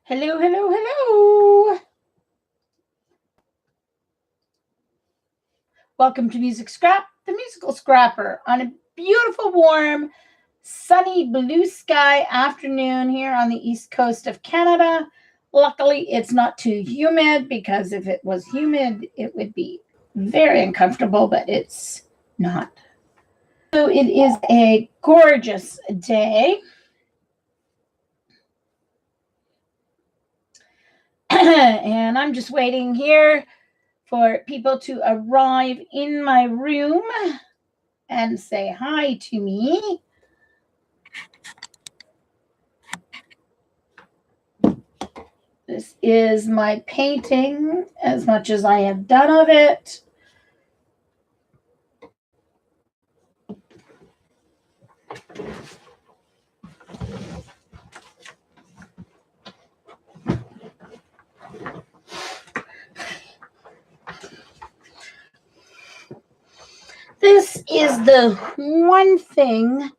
Hello, hello, hello. Welcome to Music Scrap, the musical scrapper, on a beautiful, warm, sunny, blue sky afternoon here on the east coast of Canada. Luckily, it's not too humid because if it was humid, it would be very uncomfortable, but it's not. So it is a gorgeous day. And I'm just waiting here for people to arrive in my room and say hi to me. This is my painting, as much as I have done of it. This is the one thing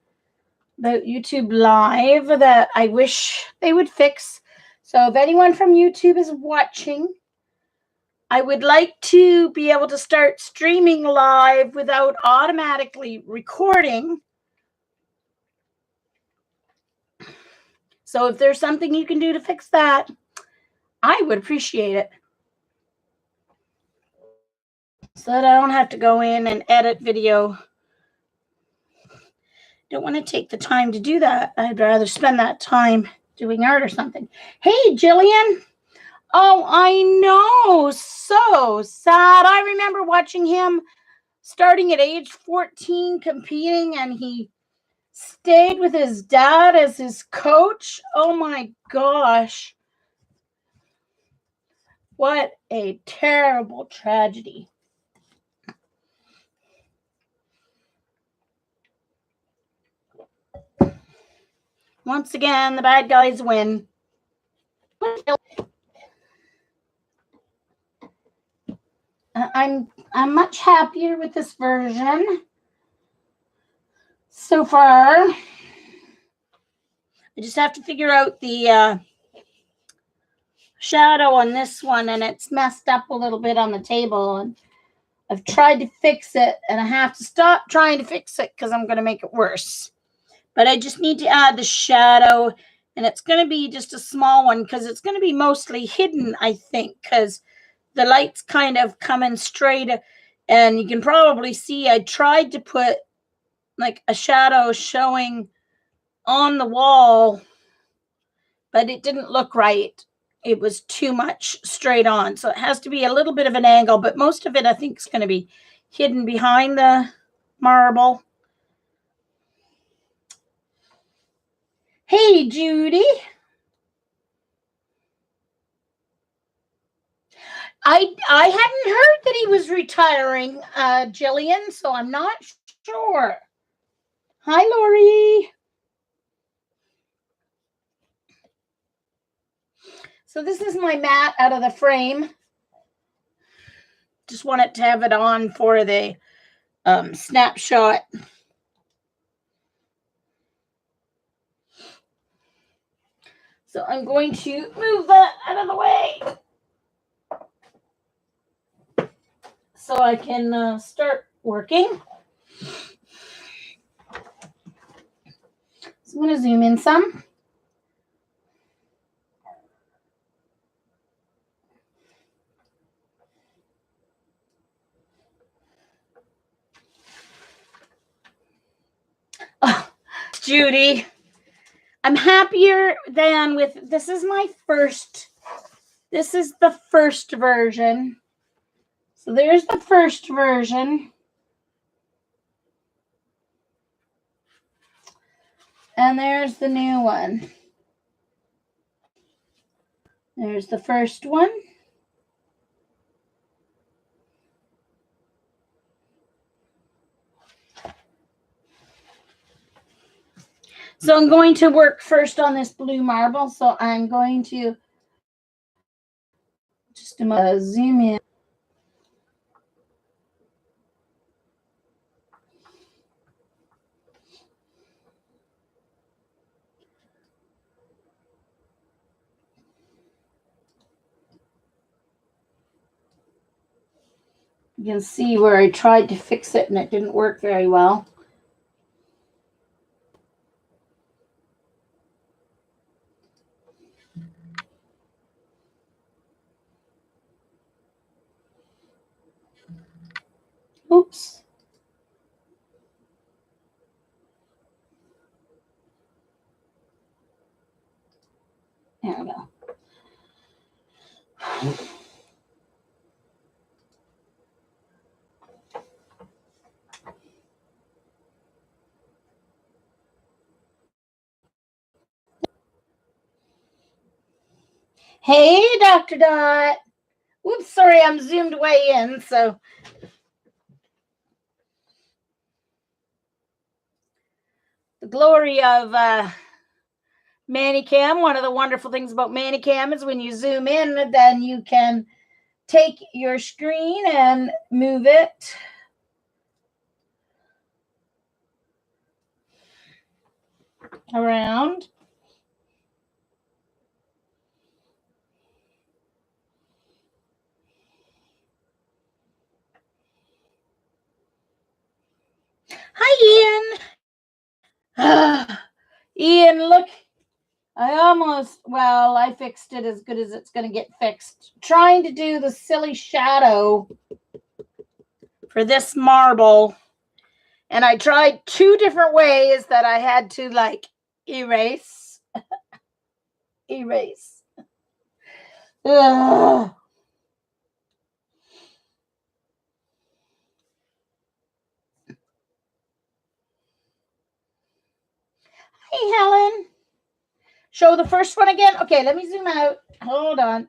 about YouTube Live that I wish they would fix. So if anyone from YouTube is watching, I would like to be able to start streaming live without automatically recording. So if there's something you can do to fix that, I would appreciate it. So that I don't have to go in and edit video. Don't want to take the time to do that. I'd rather spend that time doing art or something. Hey, Jillian. Oh, I know. So sad. I remember watching him starting at age 14 competing, and he stayed with his dad as his coach. Oh my gosh. What a terrible tragedy. Once again, the bad guys win. I'm much happier with this version so far. I just have to figure out the shadow on this one, and it's messed up a little bit on the table, and I've tried to fix it, and I have to stop trying to fix it because I'm going to make it worse. But I just need to add the shadow, and it's going to be just a small one because it's going to be mostly hidden, I think, because the light's kind of coming straight, and you can probably see I tried to put like a shadow showing on the wall, but it didn't look right. It was too much straight on. So it has to be a little bit of an angle, but most of it I think is going to be hidden behind the marble. Hey, Judy. I hadn't heard that he was retiring, Jillian, so I'm not sure. Hi, Lori. So this is my mat out of the frame. Just wanted to have it on for the snapshot. So I'm going to move that out of the way so I can start working. So I'm going to zoom in some. Oh, Judy, I'm happier than with, this is the first version. So there's the first version. And there's the new one. There's the first one. So I'm going to work first on this blue marble. So I'm going to just zoom in. You can see where I tried to fix it and it didn't work very well. Oops. There we go. Hey, Dr. Dot. Oops, sorry, I'm zoomed way in, so. The glory of Manicam, one of the wonderful things about Manicam is when you zoom in, then you can take your screen and move it around. Hi, Ian. Ian, look. I fixed it as good as it's going to get fixed. Trying to do the silly shadow for this marble. And I tried 2 different ways that I had to like erase. Erase. Ugh. Hey, Helen. Show the first one again. Okay, let me zoom out. Hold on.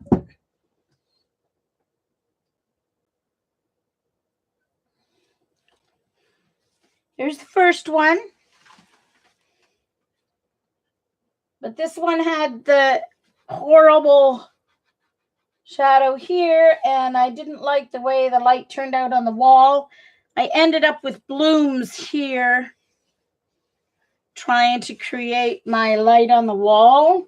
Here's the first one. But this one had the horrible shadow here, and I didn't like the way the light turned out on the wall. I ended up with blooms here, trying to create my light on the wall.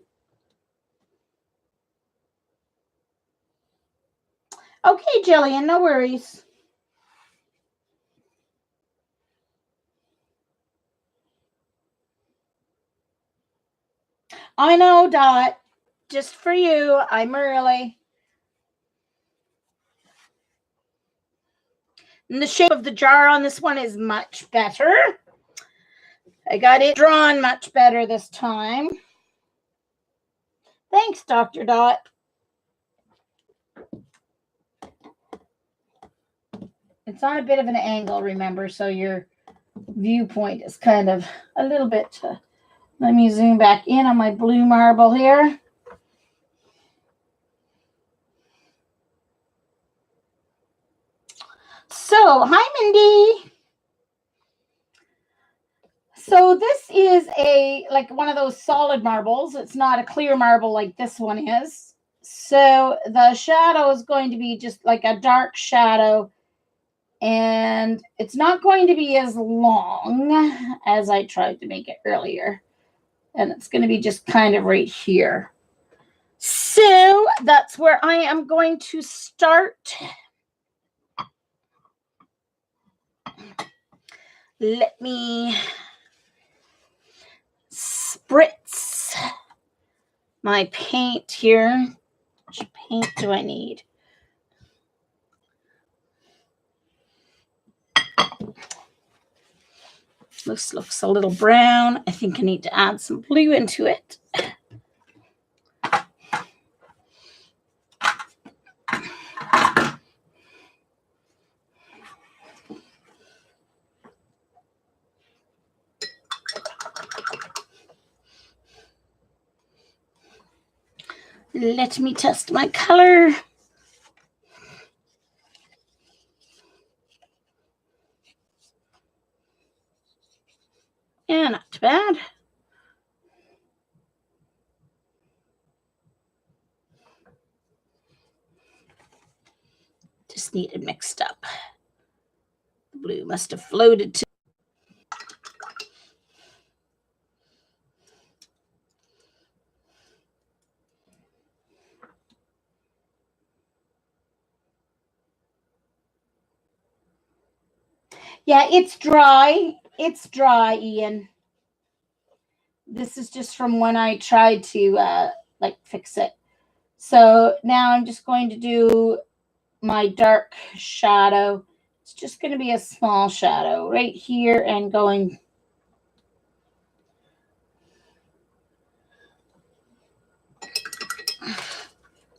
Okay, Jillian, no worries. I know, Dot. Just for you, I'm early. And the shape of the jar on this one is much better. I got it drawn much better this time. Thanks, Dr. Dot. It's on a bit of an angle, remember, so your viewpoint is kind of a little bit. Let me zoom back in on my blue marble here. So, hi, Mindy. So this is like one of those solid marbles. It's not a clear marble like this one is. So the shadow is going to be just like a dark shadow, and it's not going to be as long as I tried to make it earlier. And it's going to be just kind of right here. So that's where I am going to start. Let me spritz my paint here. Which paint do I need? This looks a little brown. I think I need to add some blue into it. Let me test my color. Yeah, not too bad. Just needed mixed up. The blue must have floated to. Yeah, it's dry. It's dry, Ian. This is just from when I tried to like fix it. So now I'm just going to do my dark shadow. It's just going to be a small shadow right here and going.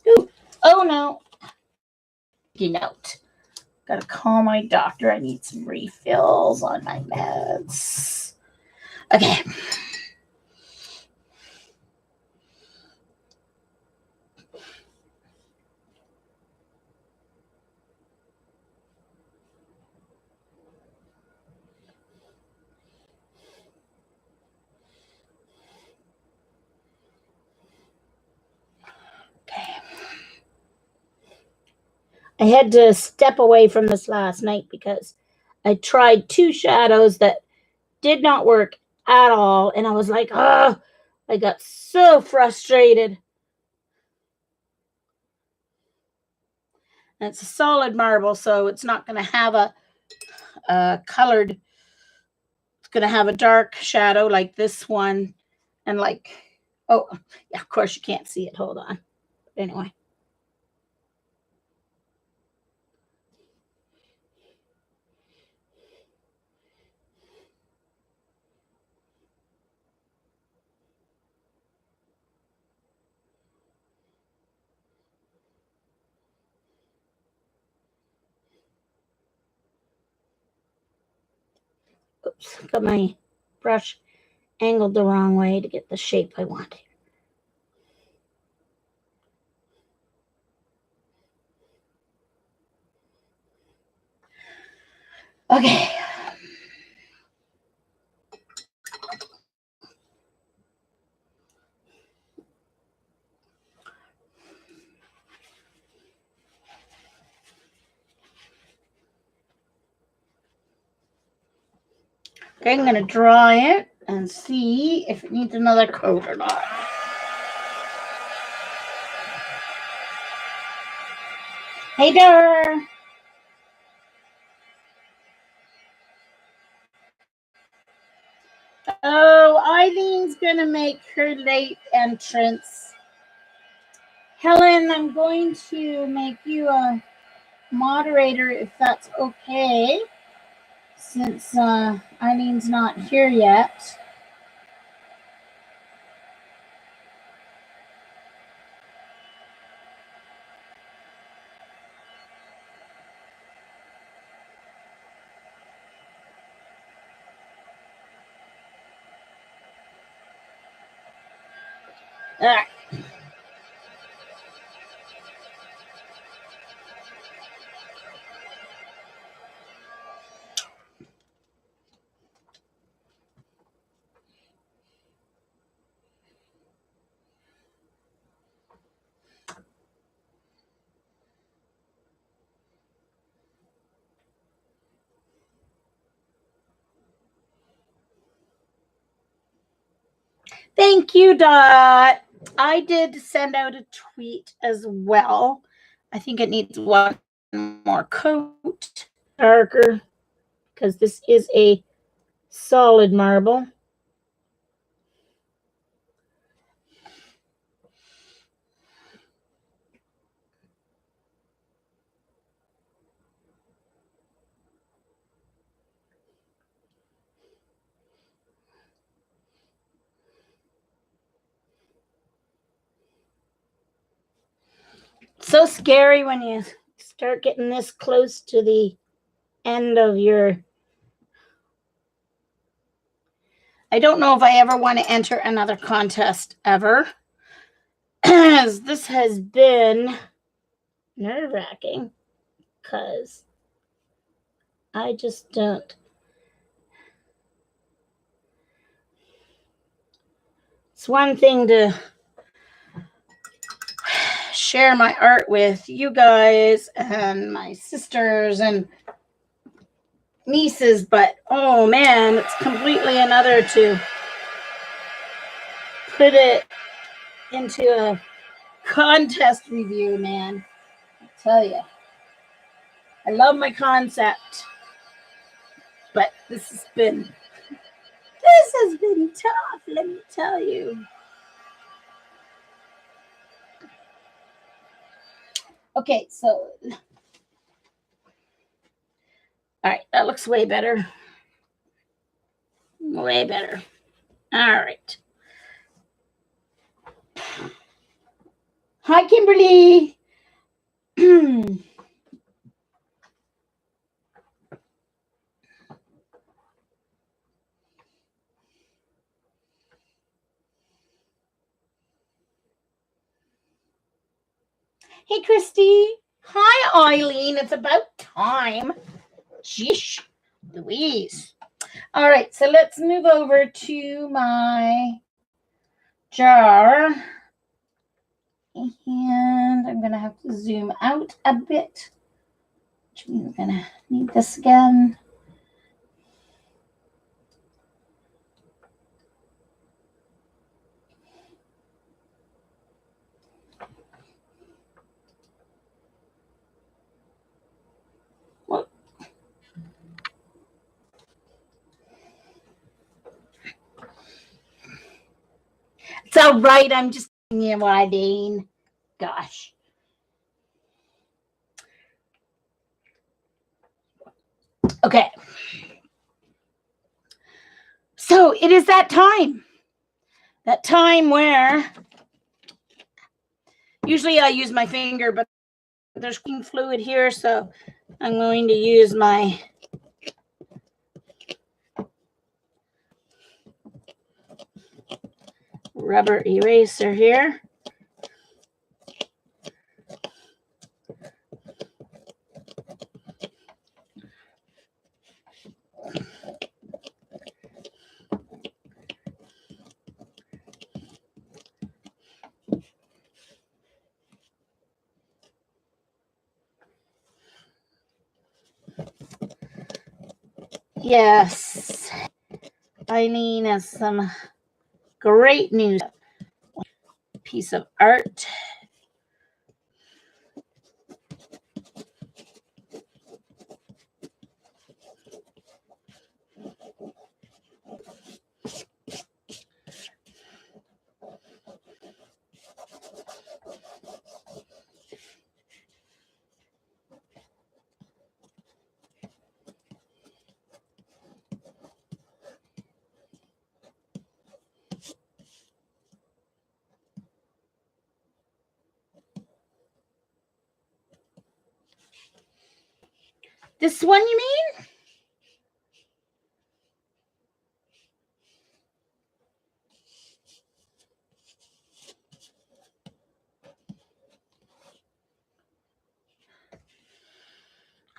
Ooh, oh no. Note. Gotta call my doctor. I need some refills on my meds. Okay. Okay. I had to step away from this last night because I tried 2 shadows that did not work at all. And I was like, oh, I got so frustrated. And it's a solid marble, so it's not going to have a colored, it's going to have a dark shadow like this one. And like, oh, yeah, of course you can't see it. Hold on. Anyway. Oops, got my brush angled the wrong way to get the shape I wanted. Okay. Okay, I'm going to dry it and see if it needs another coat or not. Hey there. Oh, Eileen's going to make her late entrance. Helen, I'm going to make you a moderator if that's okay, since Eileen's not here yet. Ah. Thank you, Dot. I did send out a tweet as well. I think it needs one more coat, darker, because this is a solid marble. So scary when you start getting this close to the end of your. I don't know if I ever want to enter another contest ever. As this has been nerve-wracking because I just don't. It's one thing to share my art with you guys and my sisters and nieces, but oh man, it's completely another to put it into a contest review, man. I tell you, I love my concept. But this has been tough, let me tell you. Okay, so all right, that looks way better. Way better. All right. Hi, Kimberly. Hey, Christy. Hi, Eileen. It's about time. Sheesh, Louise. All right, so let's move over to my jar. And I'm going to have to zoom out a bit, which means I'm going to need this again. It's all right. I'm just giving you what I mean. Gosh. Okay. So it is that time. That time where usually I use my finger, but there's fluid here, so I'm going to use my rubber eraser here. Yes, Eileen has some great news. Piece of art. This one, you mean?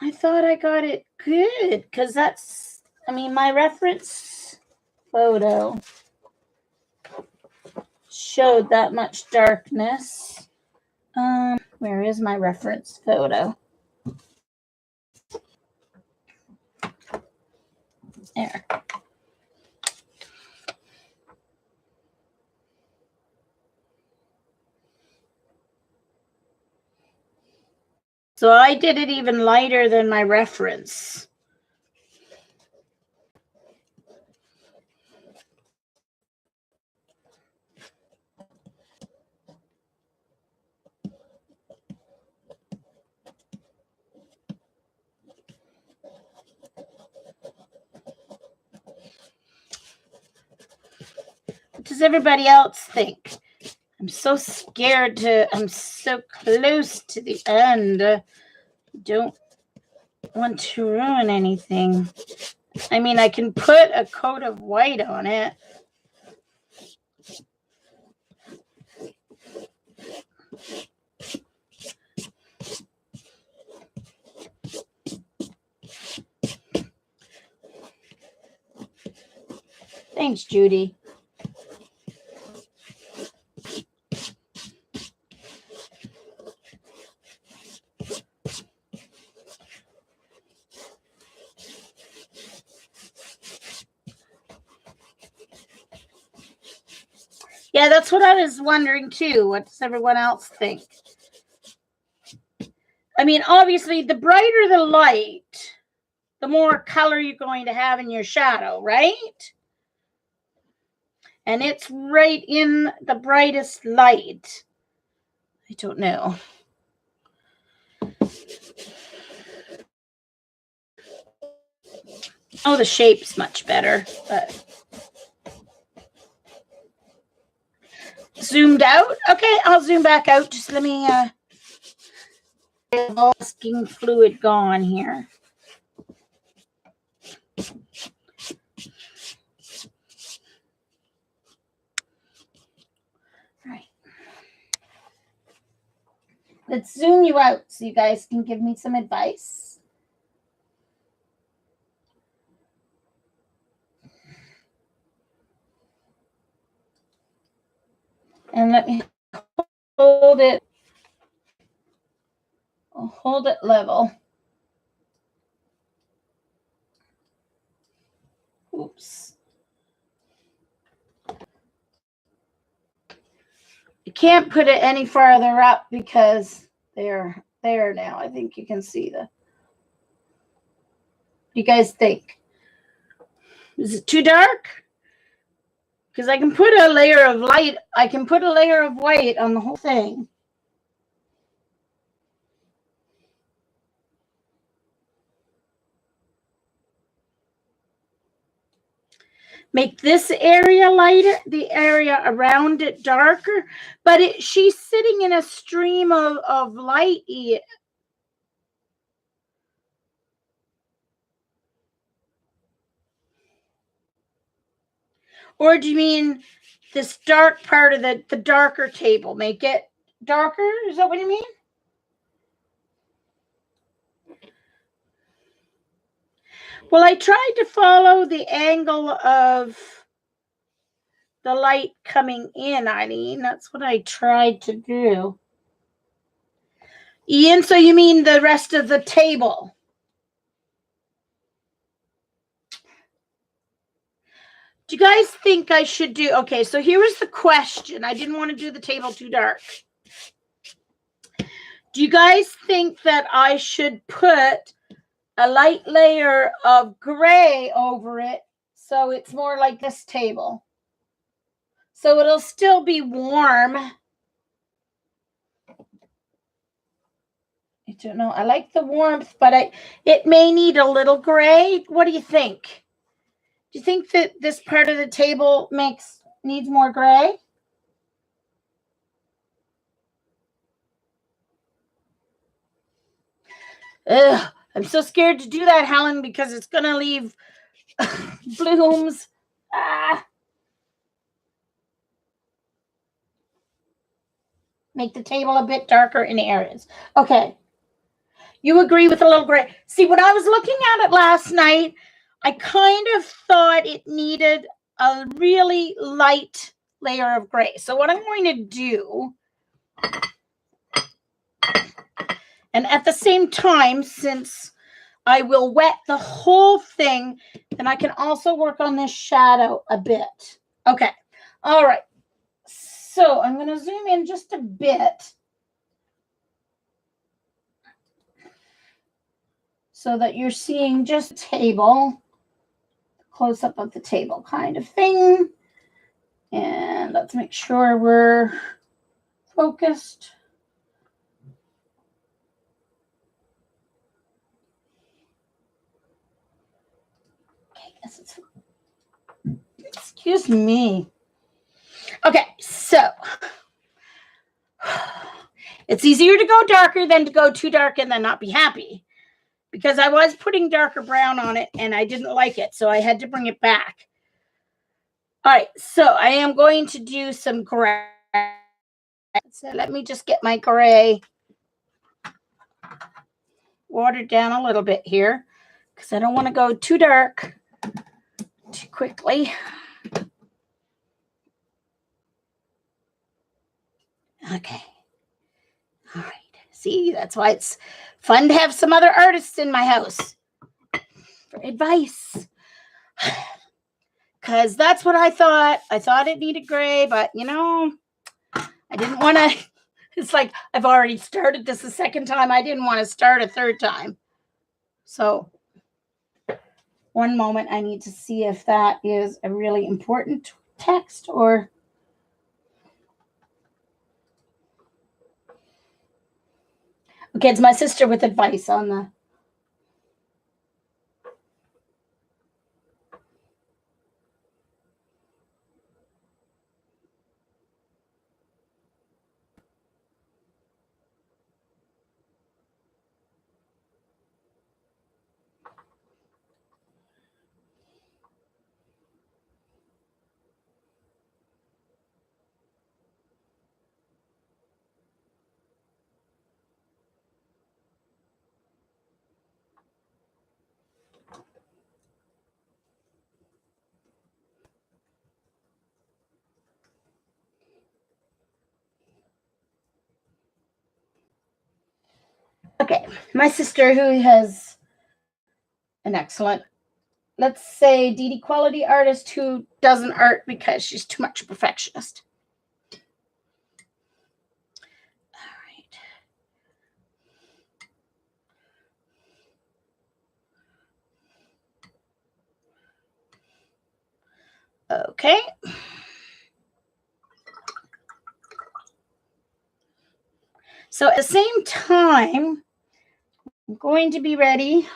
I thought I got it good because that's, I mean, my reference photo showed that much darkness. Where is my reference photo? There. So I did it even lighter than my reference. What does everybody else think? I'm so scared I'm so close to the end. Don't want to ruin anything. I mean, I can put a coat of white on it. Thanks, Judy. Yeah, that's what I was wondering too. What does everyone else think? I mean, obviously, the brighter the light, the more color you're going to have in your shadow, right? And it's right in the brightest light. I don't know. Oh, the shape's much better, but zoomed out. Okay, I'll zoom back out. Just let me masking fluid gone here. All right. Let's zoom you out so you guys can give me some advice. And let me hold it. I'll hold it level. Oops. You can't put it any farther up because they're there now. I think you can see the. What do you guys think? Is it too dark? Because I can put a layer of light. I can put a layer of white on the whole thing. Make this area lighter, the area around it darker, but she's sitting in a stream of light. Or do you mean this dark part of the darker table? Make it darker? Is that what you mean? Well, I tried to follow the angle of the light coming in, Eileen. That's what I tried to do. Ian, so you mean the rest of the table? Do you guys think I should do... Okay, so here was the question. I didn't want to do the table too dark. Do you guys think that I should put a light layer of gray over it so it's more like this table? So it'll still be warm. I don't know. I like the warmth, but it may need a little gray. What do you think? Do you think that this part of the table needs more gray? Ugh, I'm so scared to do that, Helen, because it's going to leave blooms. Make the table a bit darker in areas. Okay. You agree with a little gray. See, when I was looking at it last night, I kind of thought it needed a really light layer of gray. So what I'm going to do, and at the same time, since I will wet the whole thing, then I can also work on this shadow a bit. Okay. All right. So I'm going to zoom in just a bit so that you're seeing just a table, close up of the table kind of thing. And let's make sure we're focused. Okay, yes, it's, excuse me. Okay, so it's easier to go darker than to go too dark and then not be happy, because I was putting darker brown on it and I didn't like it, so I had to bring it back. All right, so I am going to do some gray. So let me just get my gray watered down a little bit here, because I don't want to go too dark too quickly. Okay. All right. See, that's why it's fun to have some other artists in my house for advice. Because that's what I thought. I thought it needed gray, but, you know, I didn't want to. It's like I've already started this a second time. I didn't want to start a third time. So One moment, I need to see if that is a really important text or... Okay, it's my sister with advice on the... Okay, my sister, who has an excellent, let's say, DD quality artist who doesn't art because she's too much a perfectionist. All right. Okay. So at the same time, I'm going to be ready.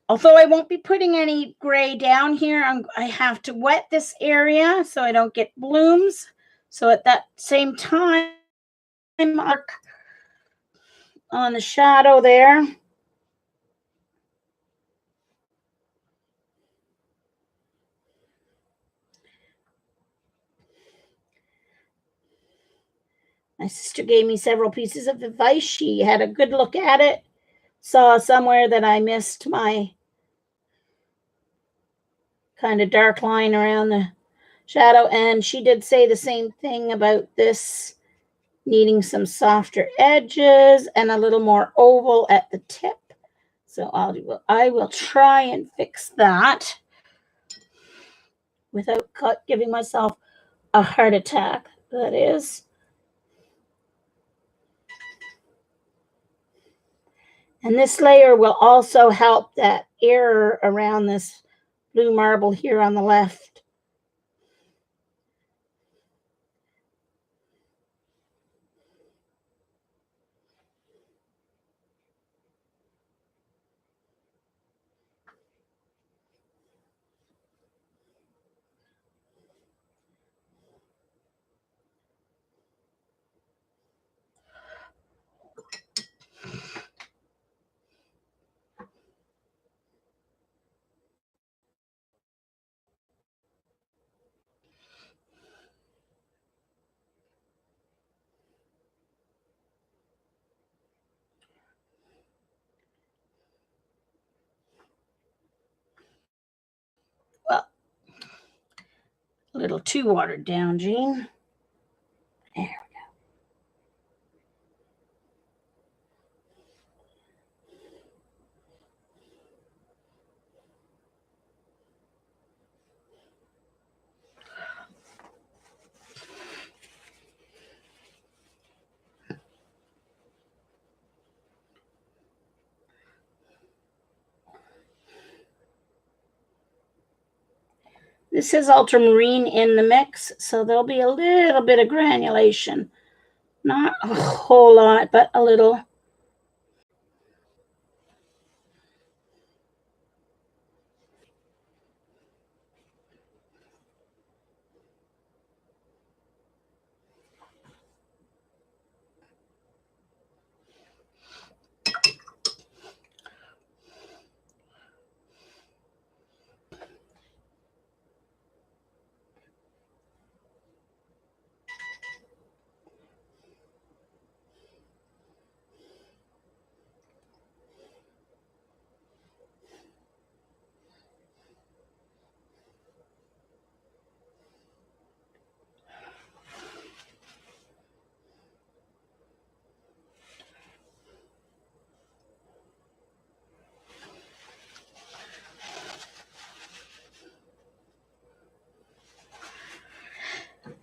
Although I won't be putting any gray down here, I have to wet this area so I don't get blooms. So at that same time, mark on the shadow there. My sister gave me several pieces of advice. She had a good look at it, saw somewhere that I missed my kind of dark line around the shadow, and she did say the same thing about this needing some softer edges and a little more oval at the tip. So I will try and fix that without giving myself a heart attack, that is. And this layer will also help that error around this blue marble here on the left. Well, a little too watered down, Jean. There we go. This is ultramarine in the mix, so there'll be a little bit of granulation. Not a whole lot, but a little.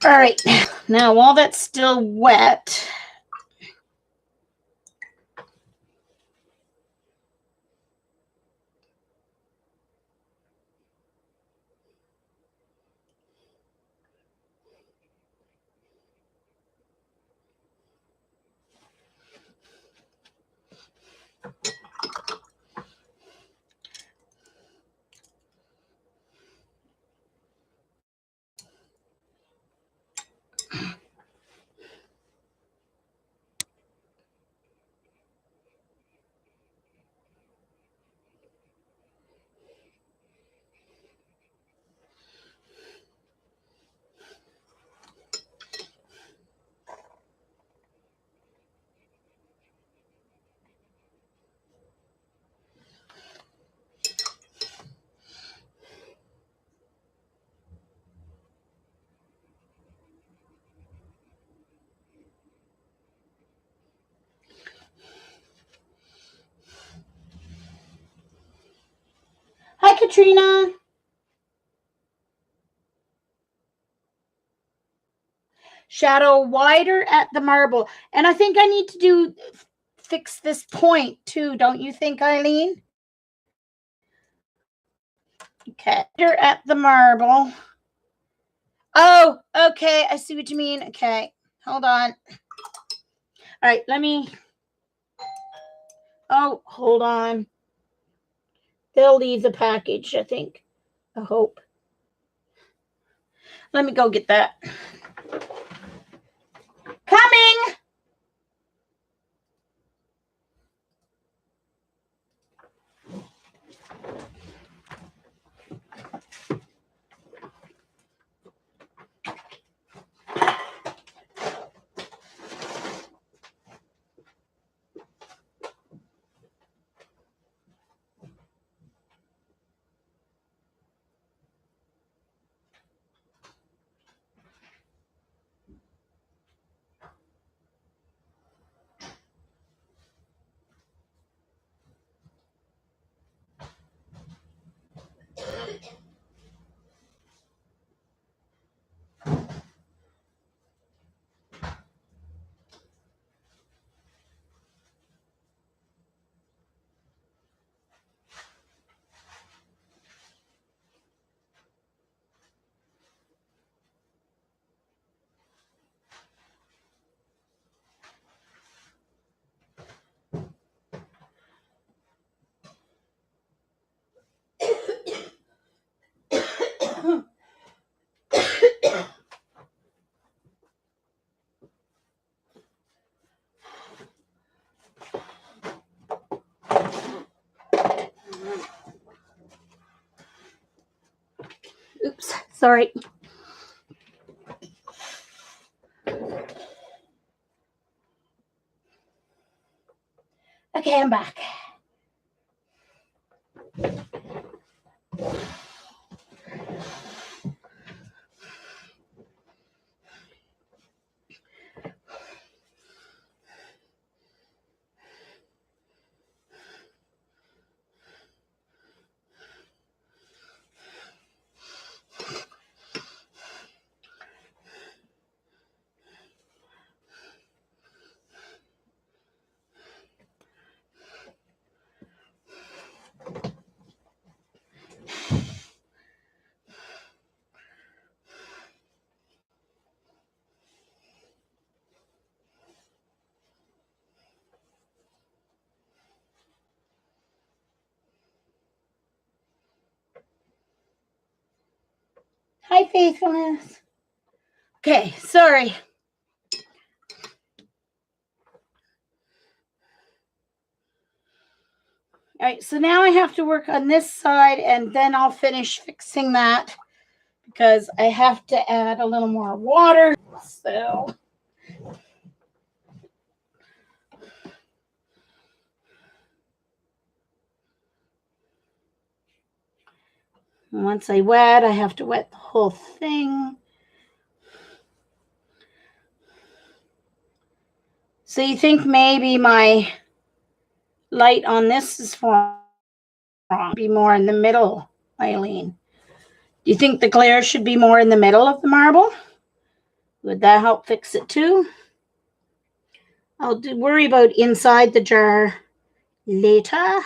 All right, now while that's still wet, Hi, Katrina. Shadow wider at the marble. And I think I need to fix this point too, don't you think, Eileen? Okay, wider at the marble. Oh, okay, I see what you mean. Okay, hold on. All right, let me. Oh, hold on. They'll leave the package, I think. I hope. Let me go get that. Coming! Oops, sorry. Okay, I'm back. Hi, Faithfulness. Okay, sorry. All right, so now I have to work on this side and then I'll finish fixing that because I have to add a little more water. So once I wet, I have to wet the whole thing. So you think maybe my light on this is wrong? Be more in the middle, Eileen. Do you think the glare should be more in the middle of the marble? Would that help fix it too? I'll worry about inside the jar later.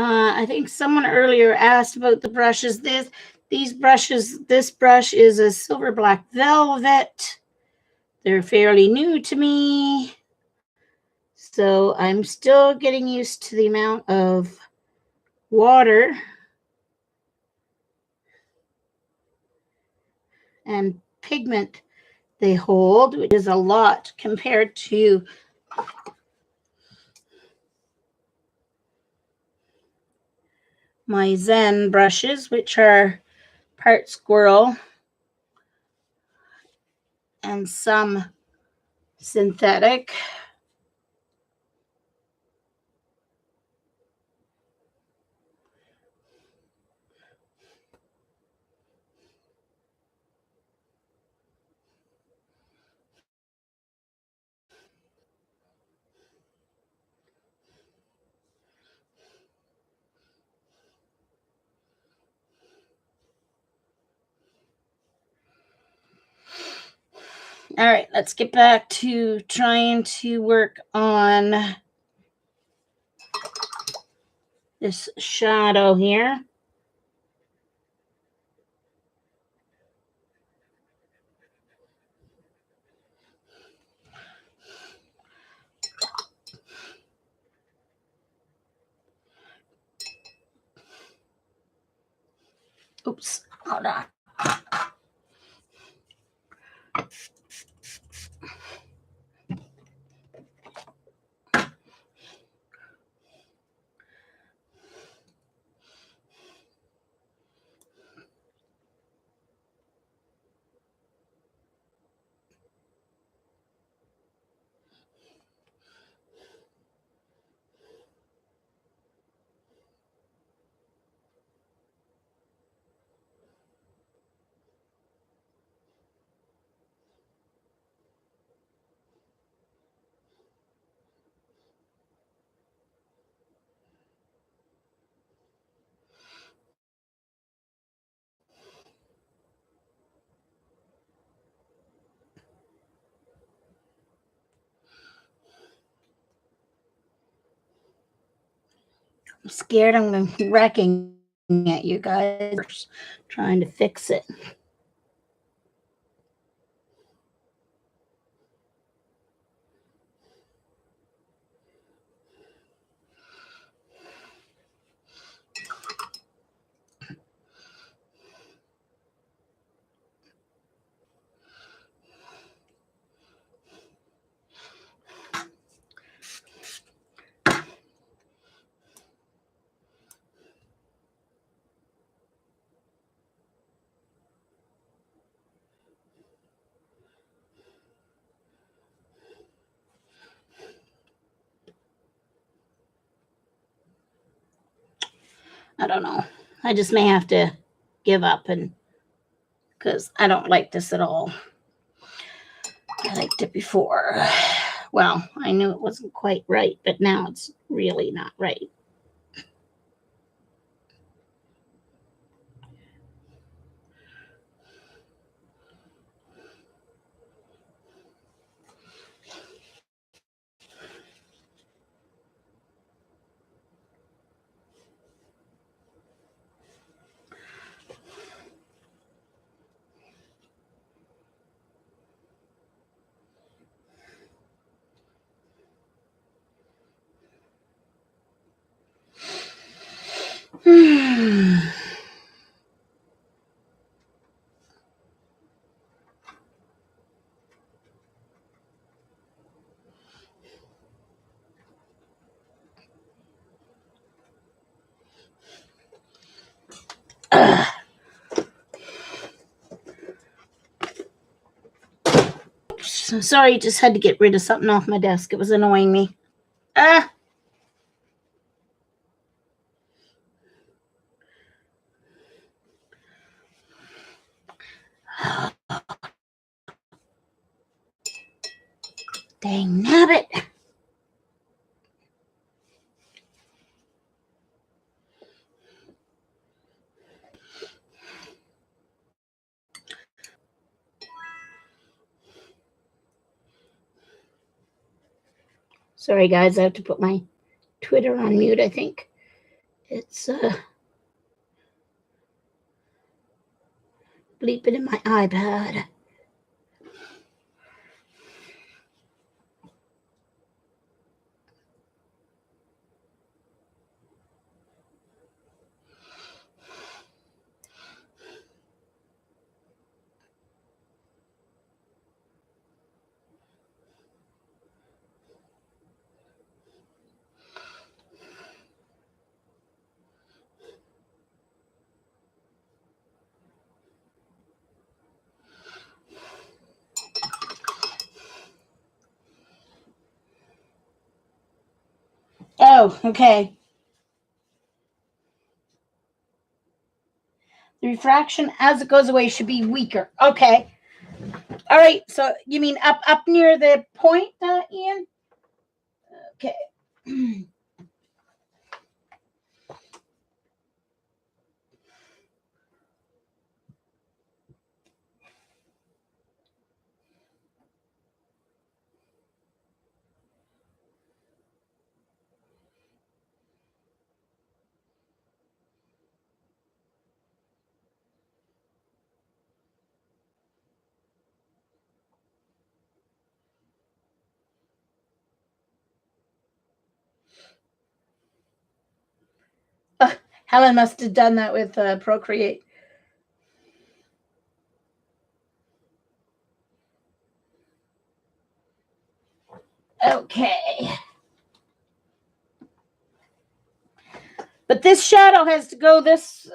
I think someone earlier asked about the brushes. These brushes, this brush is a silver black velvet. They're fairly new to me. So I'm still getting used to the amount of water and pigment they hold, which is a lot compared to my Zen brushes, which are part squirrel and some synthetic. All right, let's get back to trying to work on this shadow here. Oops, hold on. I'm scared I'm wrecking at you guys, trying to fix it. I don't know. I just may have to give up, and because I don't like this at all. I liked it before. Well, I knew it wasn't quite right, but now it's really not right. Sorry, just had to get rid of something off my desk. It was annoying me. Ah. Dang nabbit. Sorry, guys. I have to put my Twitter on mute, I think. It's bleeping in my iPad. Oh, okay. The refraction as it goes away should be weaker. Okay. All right. So you mean up near the point, Ian? Okay. Helen must have done that with Procreate. Okay. But this shadow has to go this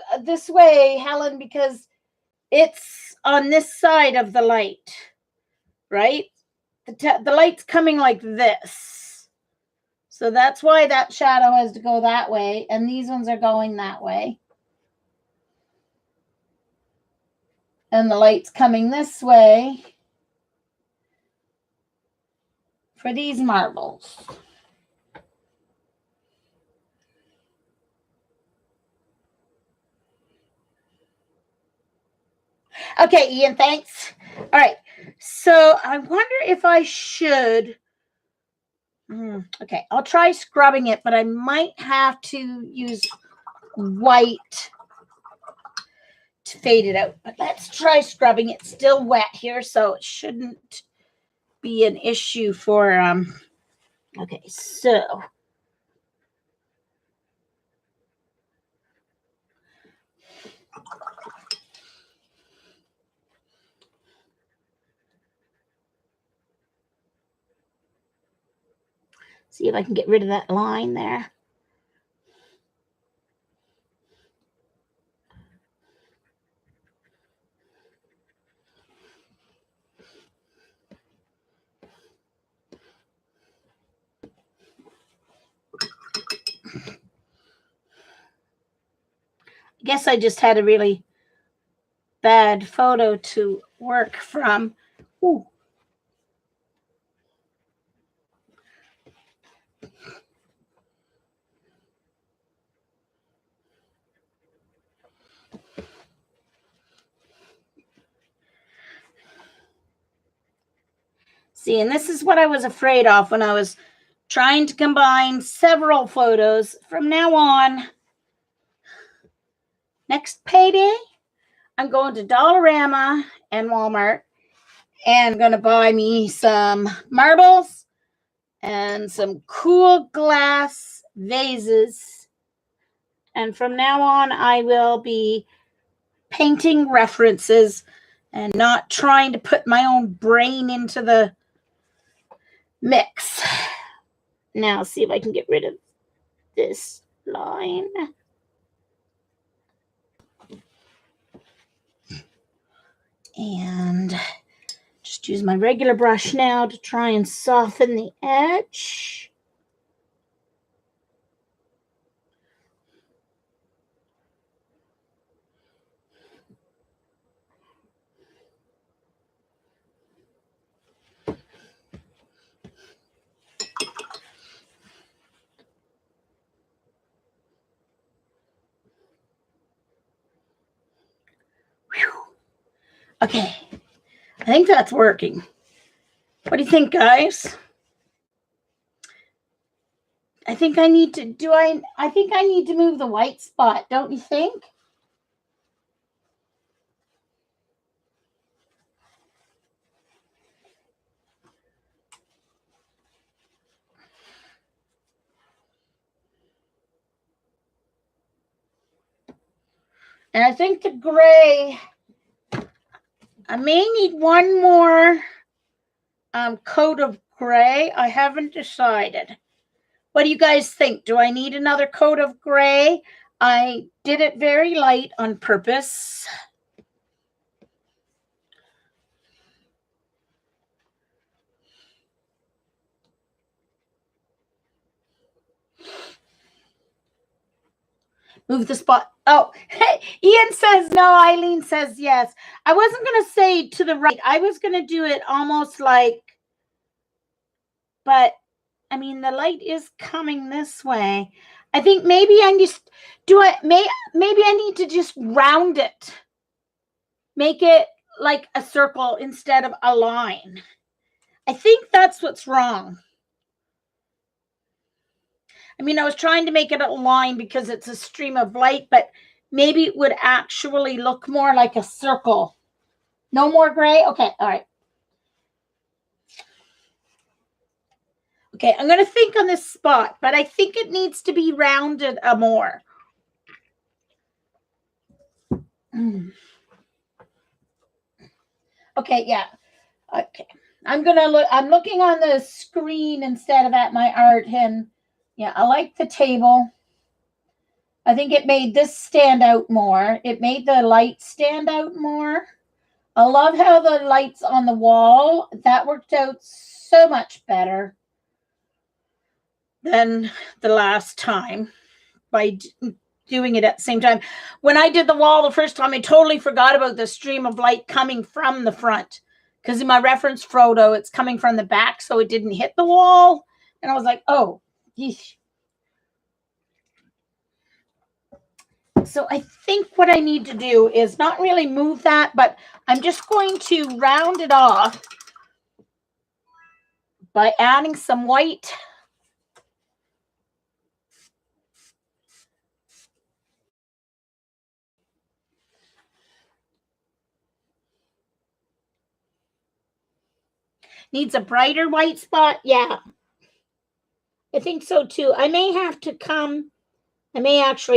way, Helen, because it's on this side of the light, right? The light's coming like this. So that's why that shadow has to go that way, and these ones are going that way. And the light's coming this way for these marbles. Okay, Ian, thanks. All right. So I wonder if I should. Okay, I'll try scrubbing it, but I might have to use white to fade it out. But let's try scrubbing. It's still wet here, so it shouldn't be an issue for okay, so see if I can get rid of that line there. I guess I just had a really bad photo to work from. Ooh. See, and this is what I was afraid of when I was trying to combine several photos. From now on, next payday, I'm going to Dollarama and Walmart and going to buy me some marbles and some cool glass vases. And from now on, I will be painting references and not trying to put my own brain into the mix. Now, see if I can get rid of this line. And just use my regular brush now to try and soften the edge. Okay, I think that's working. What do you think, guys? I think I need to I think I need to move the white spot, don't you think? And I think the gray, I may need one more coat of gray. I haven't decided. What do you guys think? Do I need another coat of gray? I did it very light on purpose. Move the spot. Oh, hey, Ian says no. Eileen says yes. I wasn't going to say to the right. I was going to do it almost like, but I mean, the light is coming this way. I think maybe I just maybe I need to just round it. Make it like a circle instead of a line. I think that's what's wrong. I mean, I was trying to make it a line because it's a stream of light, but maybe it would actually look more like a circle. No more gray? Okay, all right. Okay, I'm going to think on this spot, but I think it needs to be rounded more. Okay, yeah. Okay. I'm looking on the screen instead of at my art, and yeah, I like the table. I think it made this stand out more. It made the light stand out more. I love how the lights on the wall, that worked out so much better than the last time by doing it at the same time. When I did the wall the first time, I totally forgot about the stream of light coming from the front, because in my reference photo, it's coming from the back, so it didn't hit the wall. And I was like, oh, yeesh. So I think what I need to do is not really move that, but I'm just going to round it off by adding some white. Needs a brighter white spot. Yeah, I think so too. I may actually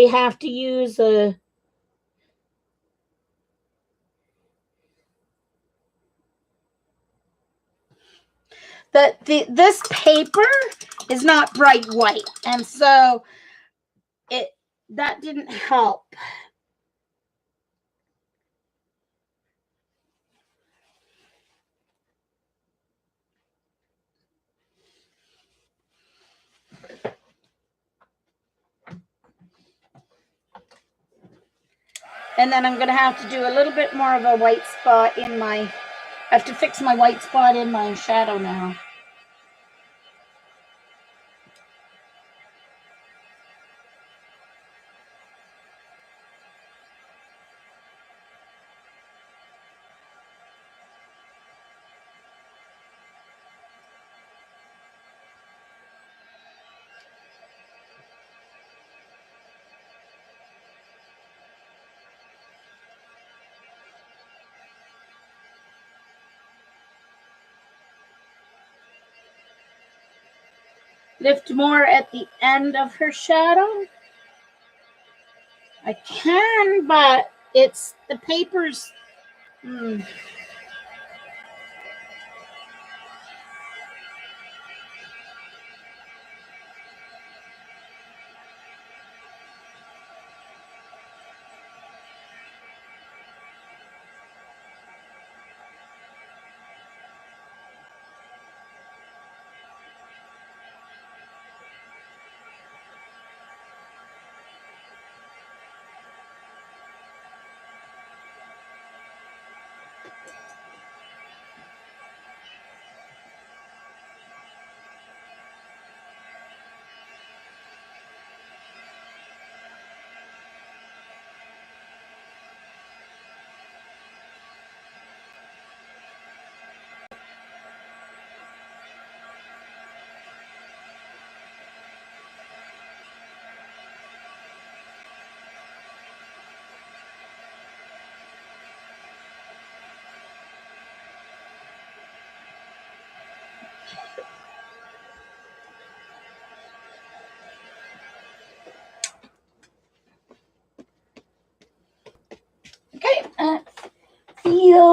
have to use a, this paper is not bright white, and so that didn't help. And then I'm going to have to do a little bit more of a white spot in my, I have to fix my white spot in my shadow now. Lift more at the end of her shadow. I can, but it's the paper's.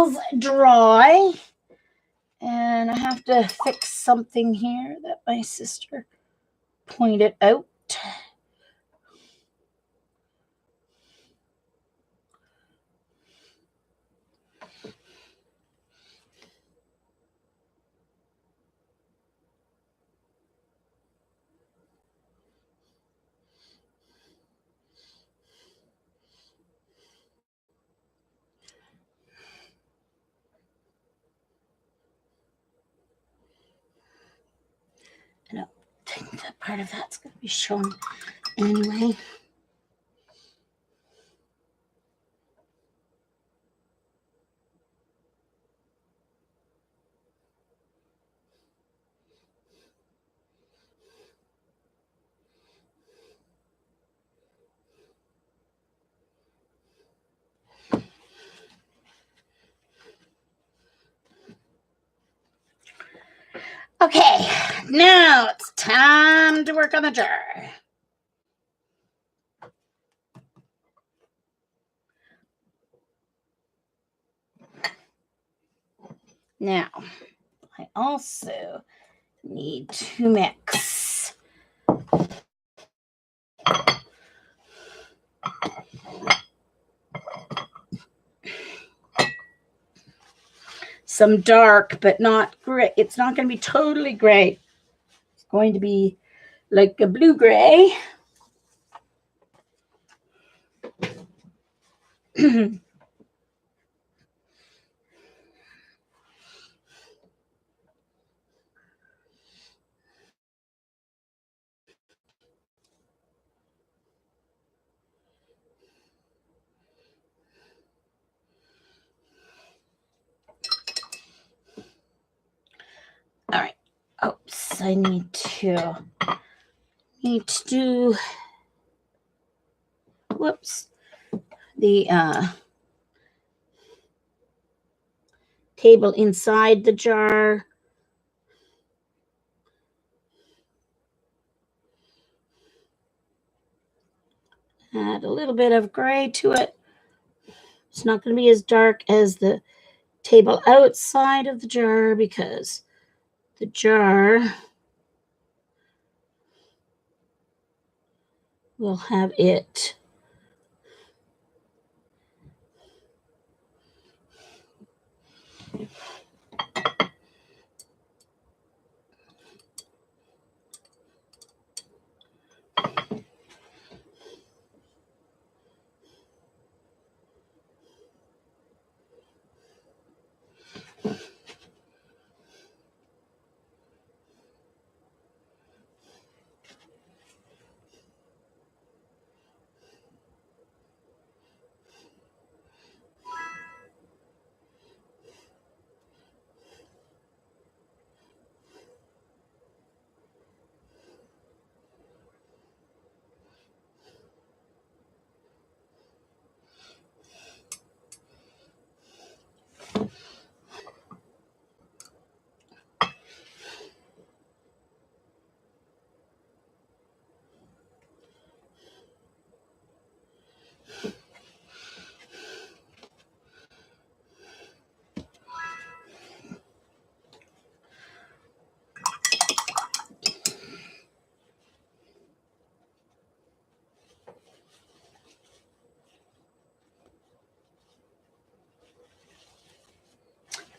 table's dry. And I have to fix something here that my sister pointed out. I don't think that part of that's going to be shown anyway. Okay, now it's time to work on the jar. Now, I also need to mix some dark, but not gray. It's not going to be totally gray. It's going to be like a blue gray. All right. Oops, I need to do, whoops, the table inside the jar. Add a little bit of gray to it. It's not going to be as dark as the table outside of the jar because the jar will have it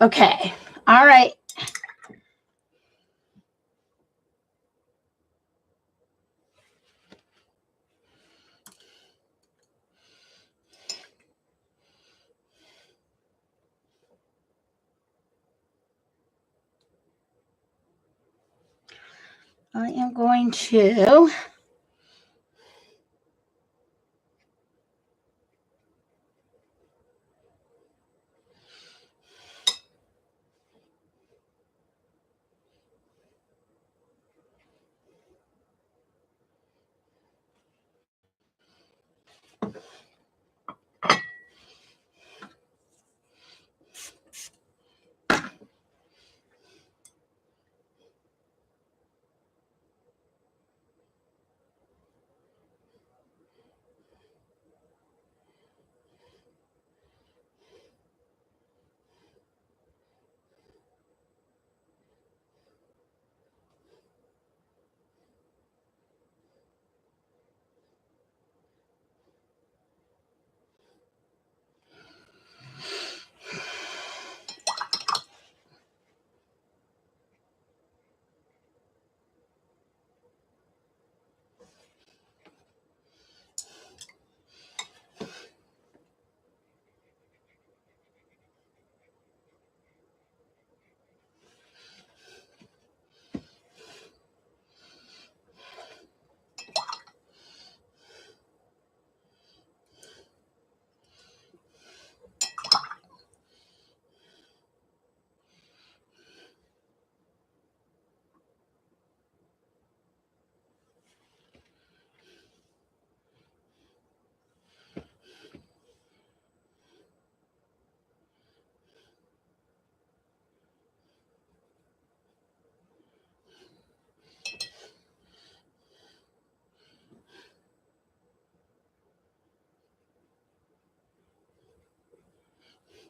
okay. All right. I am going to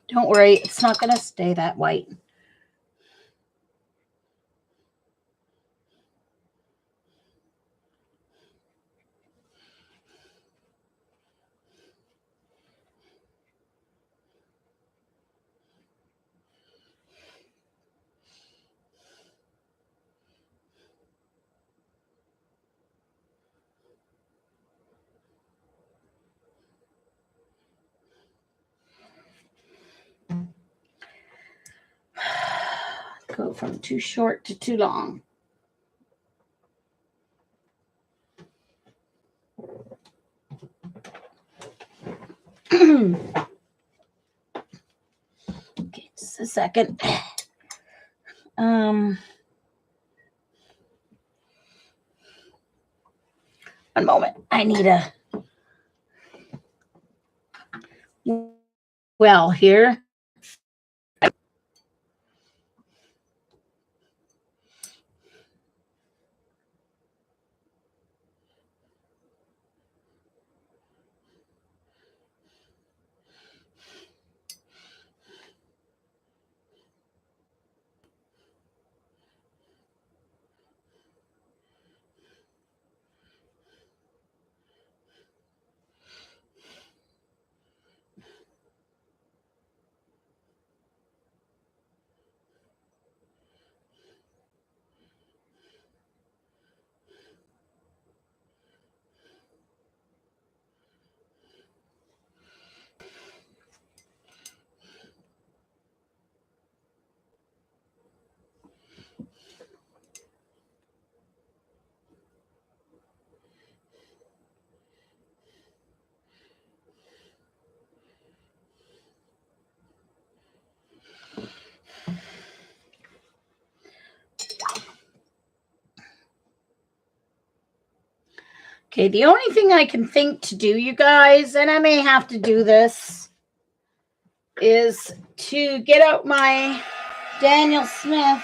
Don't worry, it's not going to stay that white. Go from too short to too long. Okay, just a second. One moment. I need a well here. Okay, the only thing I can think to do, you guys, and I may have to do this, is to get out my Daniel Smith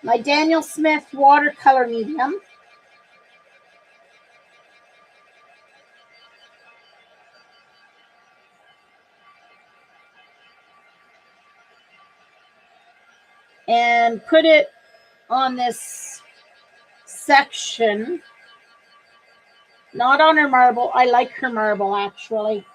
my Daniel Smith watercolor medium. And put it on this section. Not on her marble. I like her marble, actually.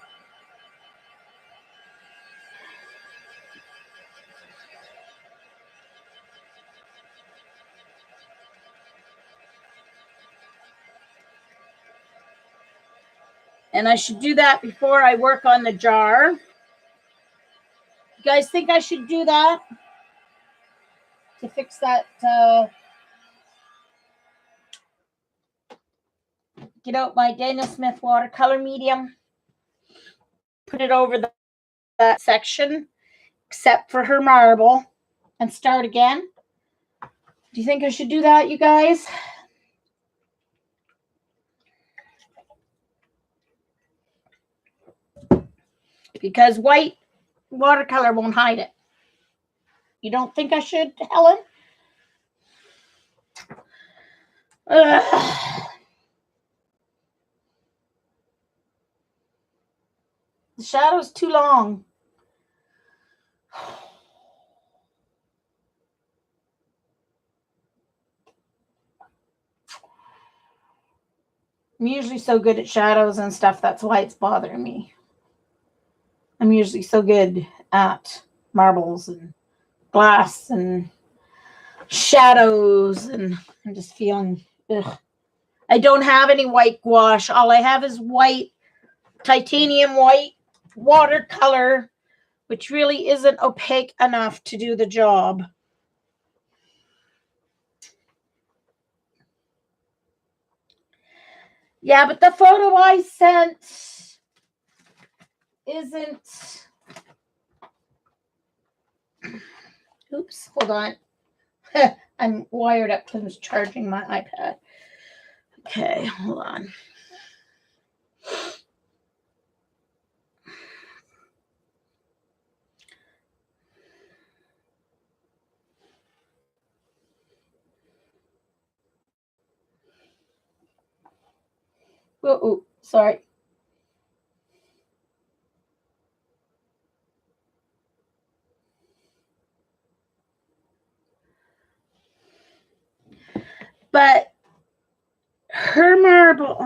And I should do that before I work on the jar. You guys think I should do that? To fix that, get out my Daniel Smith watercolor medium. Put it over that section, except for her marble, and start again. Do you think I should do that, you guys? Because white watercolor won't hide it. You don't think I should, Helen? Ugh. The shadow's too long. I'm usually so good at shadows and stuff. That's why it's bothering me. I'm usually so good at marbles and glass and shadows, and I'm just feeling, ugh. I don't have any white gouache. All I have is white, titanium white watercolor, which really isn't opaque enough to do the job. Yeah, but the photo I sent isn't... Oops, hold on. I'm wired up because I'm charging my iPad. Okay, hold on. Oh, sorry. But her marble,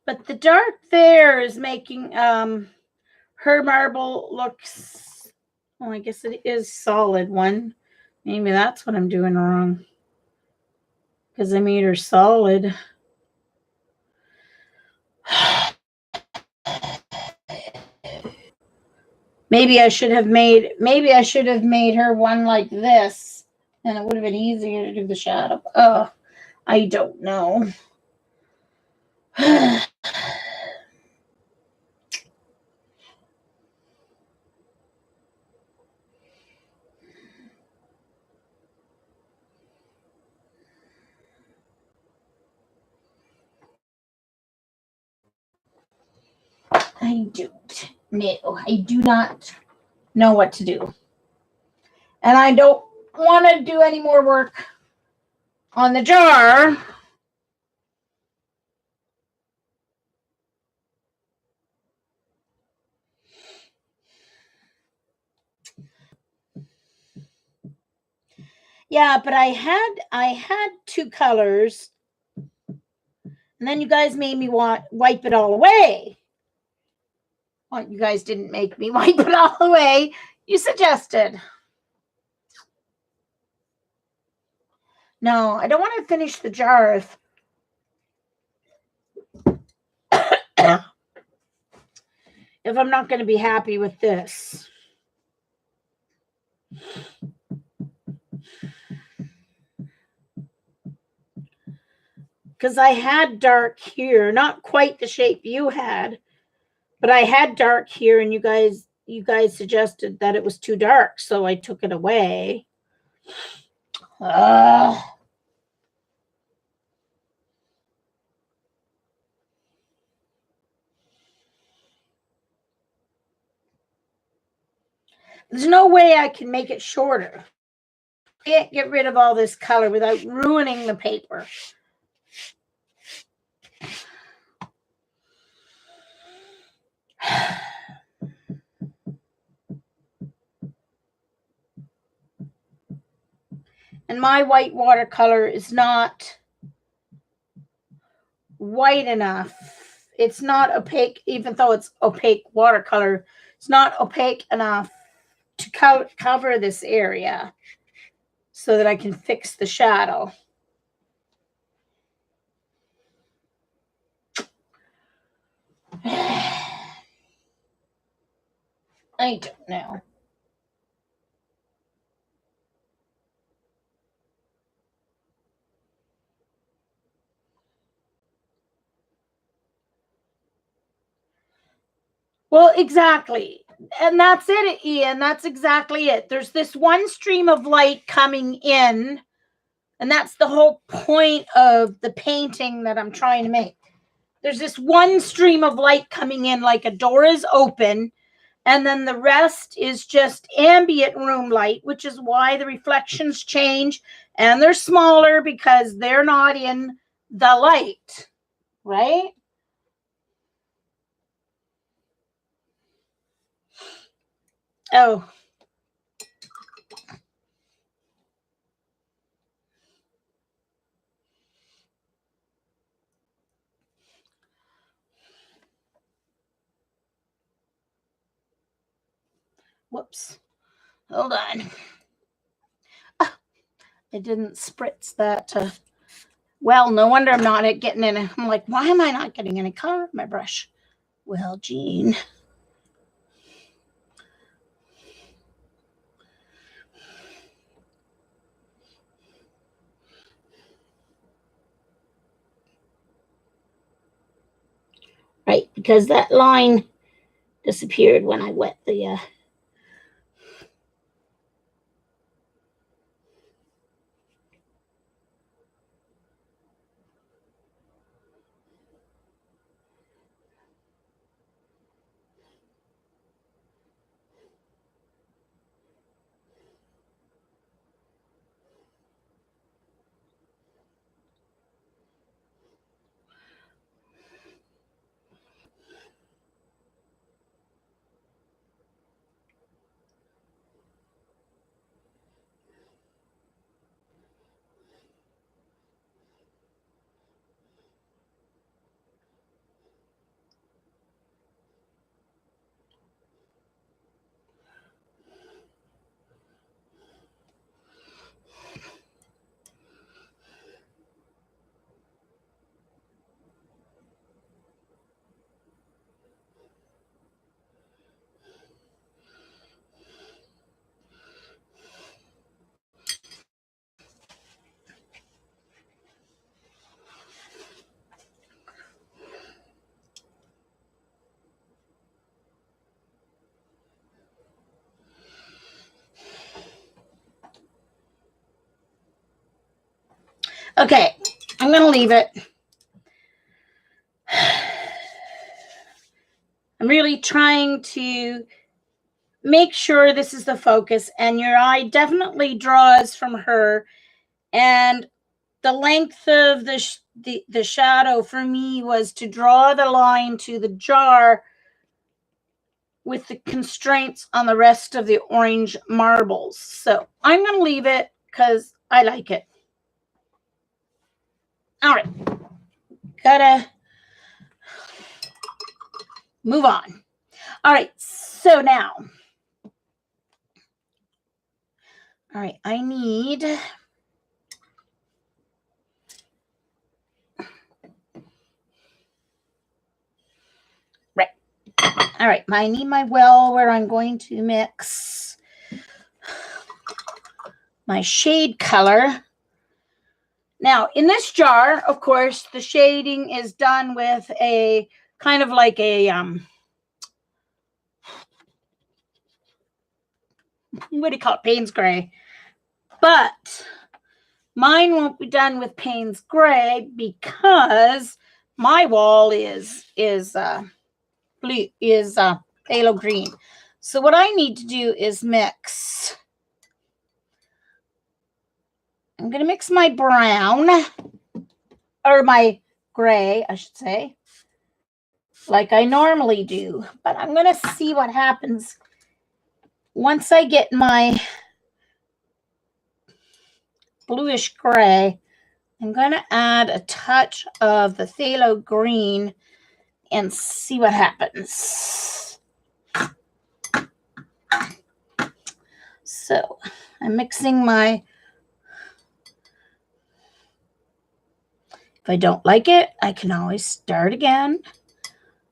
but the dark there is making her marble looks, well, I guess it is solid one. Maybe that's what I'm doing wrong. Because I made her solid. Maybe I should have made her one like this, and it would have been easier to do the shadow. Oh, I don't know. I don't know. I do not know what to do. And I don't want to do any more work on the jar. Yeah, but I had two colors, and then you guys made me wipe it all away. Well, you guys didn't make me wipe it all away. You suggested. No, I don't want to finish the jar if I'm not going to be happy with this. Because I had dark here, not quite the shape you had, but I had dark here, and you guys suggested that it was too dark, so I took it away. There's no way I can make it shorter. I can't get rid of all this color without ruining the paper. And my white watercolor is not white enough. It's not opaque, even though it's opaque watercolor. It's not opaque enough to cover this area so that I can fix the shadow. I don't know. Well, exactly. And that's it, Ian. That's exactly it. There's this one stream of light coming in, and that's the whole point of the painting that I'm trying to make. There's this one stream of light coming in, like a door is open, and then the rest is just ambient room light, which is why the reflections change, and they're smaller because they're not in the light, right? Oh. Whoops. Hold on. I didn't spritz that. Well, no wonder I'm not getting any. I'm like, why am I not getting any color with my brush? Well, Jean. Right, because that line disappeared when I wet the Okay, I'm going to leave it. I'm really trying to make sure this is the focus, and your eye definitely draws from her. And the length of the shadow for me was to draw the line to the jar with the constraints on the rest of the orange marbles. So I'm going to leave it because I like it. All right. Gotta move on. All right. So now, all right, I need... Right. All right. I need my well where I'm going to mix my shade color. Now, in this jar, of course, the shading is done with a kind of like a, what do you call it? Payne's Gray. But mine won't be done with Payne's Gray because my wall is blue, is phthalo green. So what I need to do is mix. I'm going to mix my brown, or my gray, I should say, like I normally do. But I'm going to see what happens once I get my bluish gray. I'm going to add a touch of the phthalo green and see what happens. So I'm mixing my... If I don't like it, I can always start again.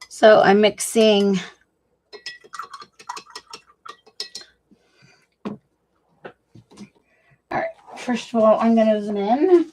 So I'm mixing... All right, first of all, I'm going to zoom in.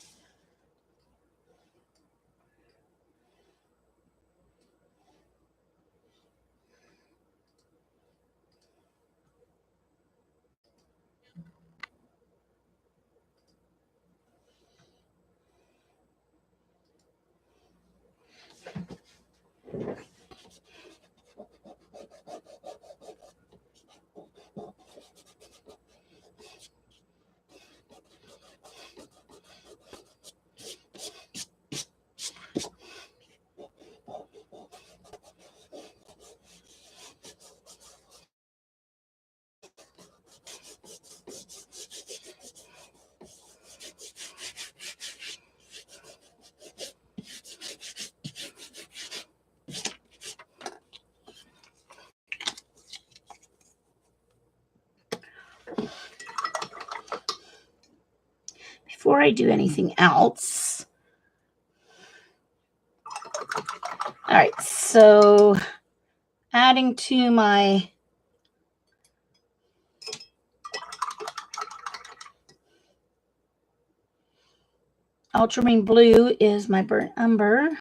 Before I do anything else. All right, so adding to my ultramarine blue is my burnt umber. I'm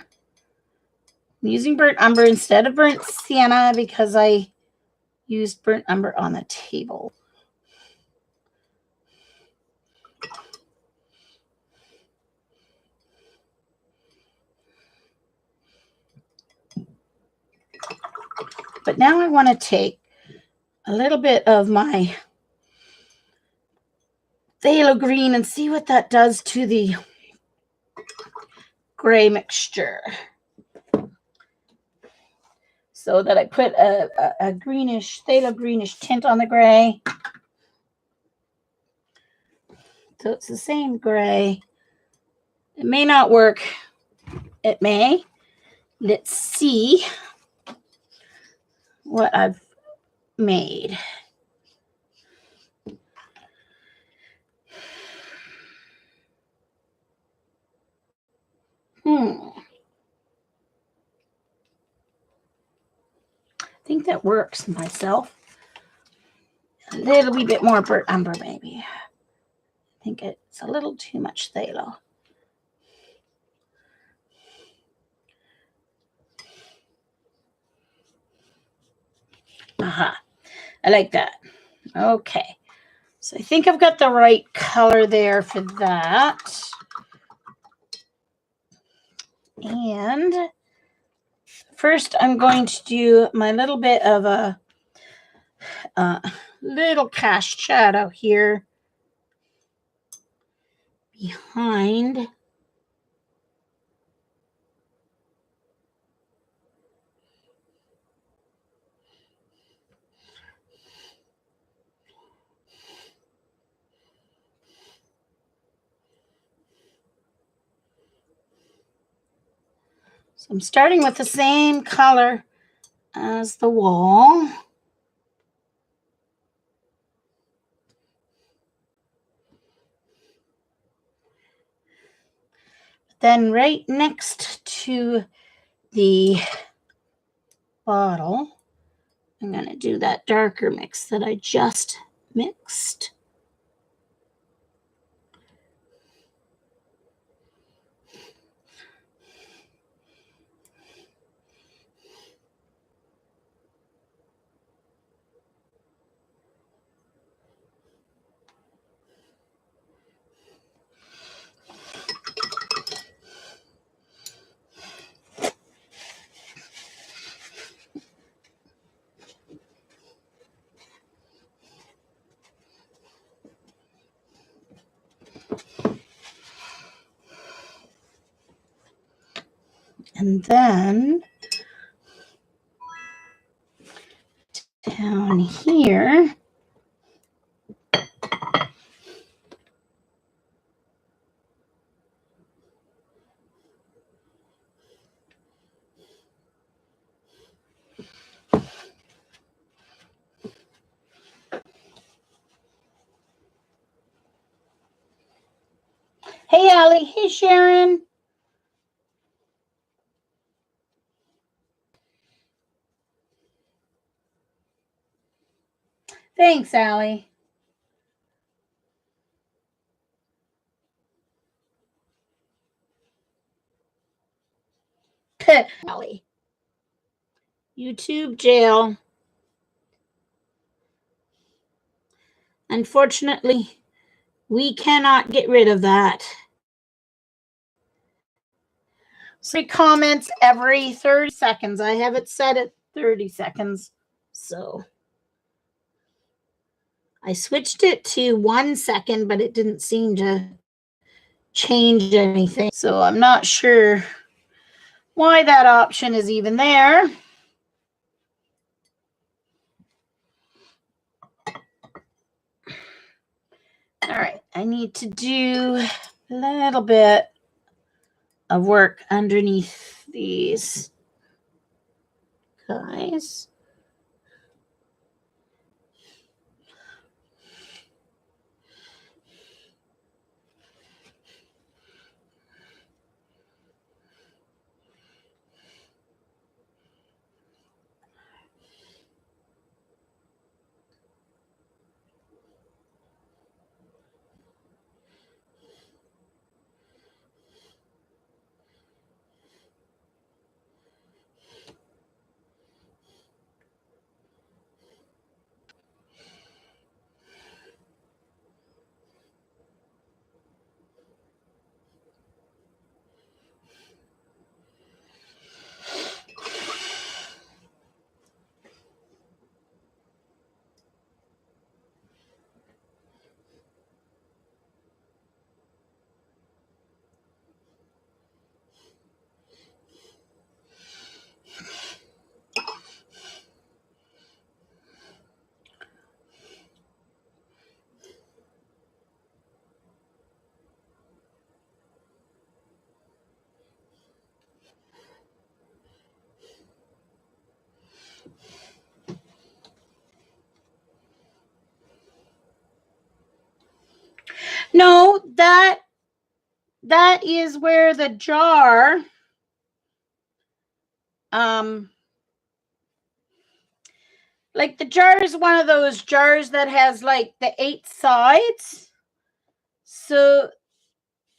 using burnt umber instead of burnt sienna because I used burnt umber on the table. But now I want to take a little bit of my phthalo green and see what that does to the gray mixture. So that I put a greenish, phthalo greenish tint on the gray. So it's the same gray. It may not work. It may. Let's see what I've made. I think that works myself. A little wee bit more burnt umber, maybe. I think it's a little too much phthalo. Aha. I like that. Okay. So I think I've got the right color there for that. And first I'm going to do my little bit of a little cast shadow here behind. So I'm starting with the same color as the wall. Then right next to the bottle, I'm going to do that darker mix that I just mixed. And then down here, hey Allie, hey Sharon. Thanks, Allie. Allie. YouTube jail. Unfortunately, we cannot get rid of that. 3 comments every 30 seconds. I have it set at 30 seconds. So I switched it to 1 second, but it didn't seem to change anything. So I'm not sure why that option is even there. All right, I need to do a little bit of work underneath these guys. No, that is where the jar like the jar is one of those jars that has like the 8 sides. So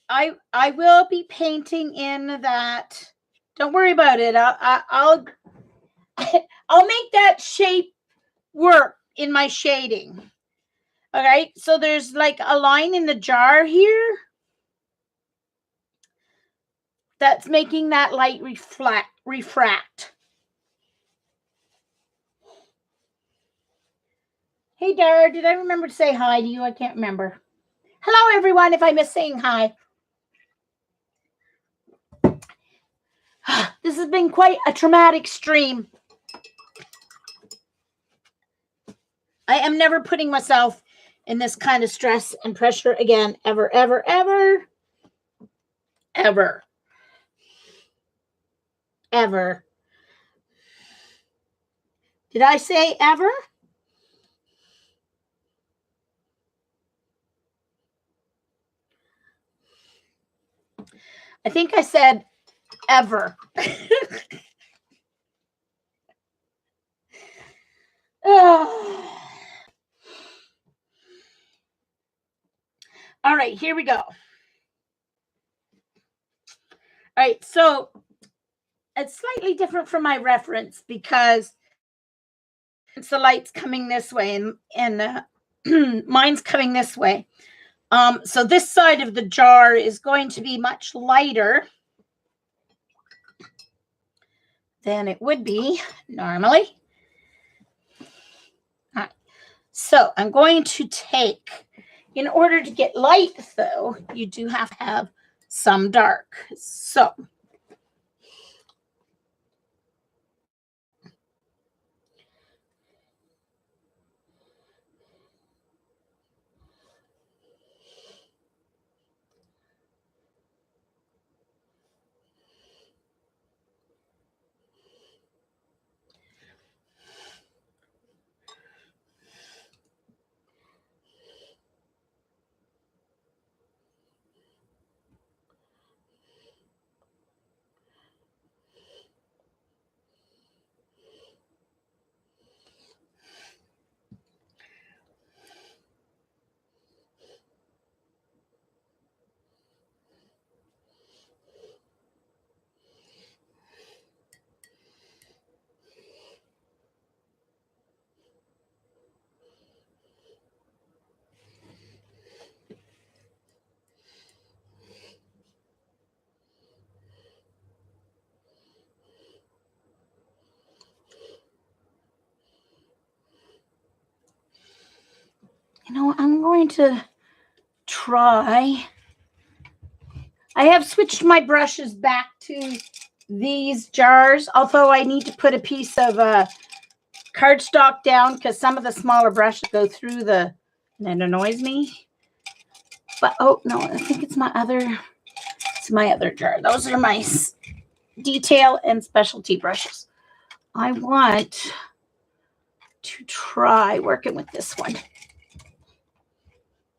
I will be painting in that. Don't worry about it. I'll I'll make that shape work in my shading. All right. So there's like a line in the jar here that's making that light refract. Hey, Dara, did I remember to say hi to you? I can't remember. Hello, everyone, if I miss saying hi. This has been quite a traumatic stream. I am never putting myself in this kind of stress and pressure again, ever, ever, ever, ever, ever. Did I say ever? I think I said ever. All right, here we go. All right, so it's slightly different from my reference because it's the light's coming this way and mine's coming this way. So this side of the jar is going to be much lighter than it would be normally. All right. So I'm going to take, in order to get light though, you do have to have some dark. So I'm going to try. I have switched my brushes back to these jars, although I need to put a piece of cardstock down because some of the smaller brushes go through and it annoys me. But oh no, I think it's my other jar. Those are my detail and specialty brushes. I want to try working with this one.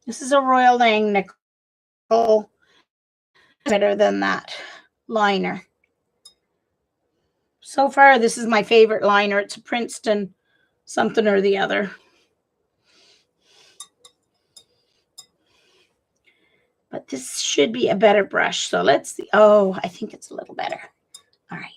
This is a Royal Lang nickel. Better than that liner. So far, this is my favorite liner. It's a Princeton something or the other. But this should be a better brush. So let's see. Oh, I think it's a little better. All right.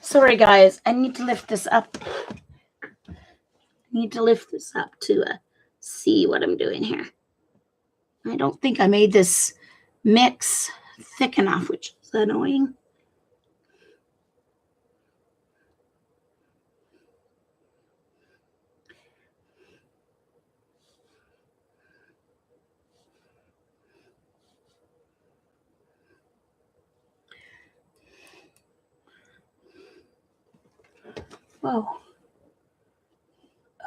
Sorry, guys. I need to lift this up. To see what I'm doing here. I don't think I made this mix thick enough, which is annoying. Whoa.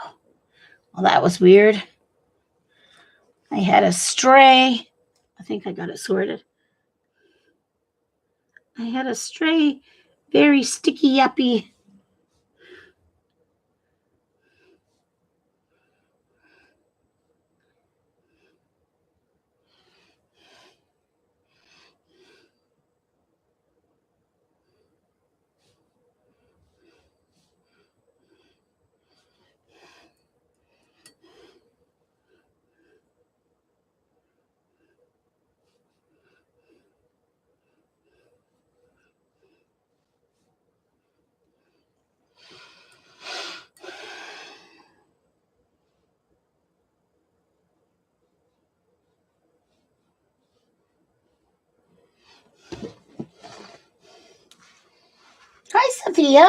Oh, well, that was weird. I had a stray. I think I got it sorted. I had a stray, very sticky, yuppie. idea.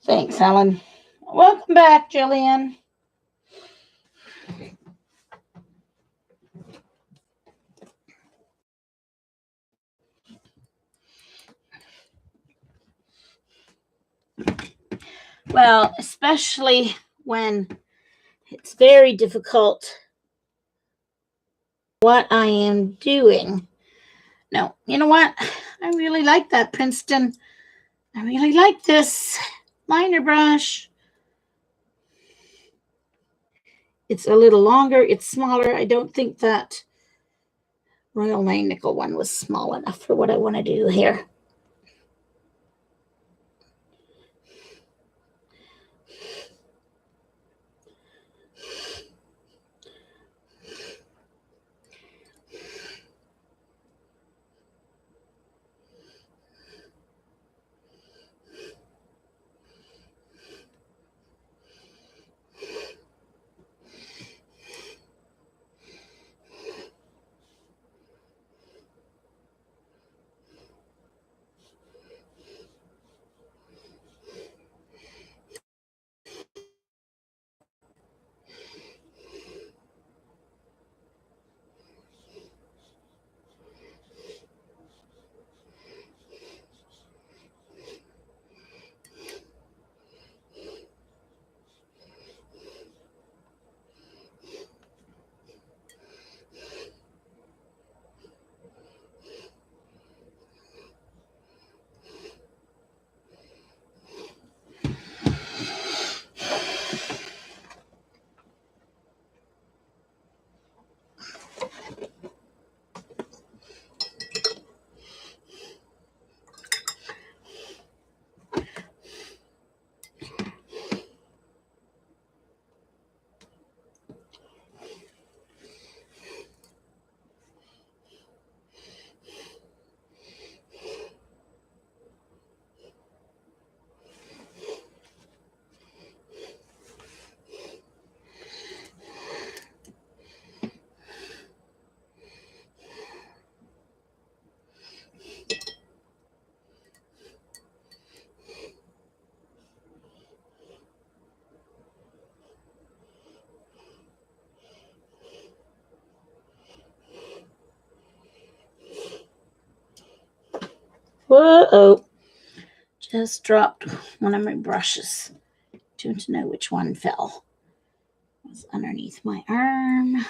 Thanks, Helen. Welcome back, Jillian. Well, especially when it's very difficult what I am doing. No, you know what? I really like that Princeton. I really like this liner brush. It's a little longer. It's smaller. I don't think that Royal Maine Nickel one was small enough for what I want to do here. Whoa, just dropped one of my brushes. Don't know which one fell. It was underneath my arm.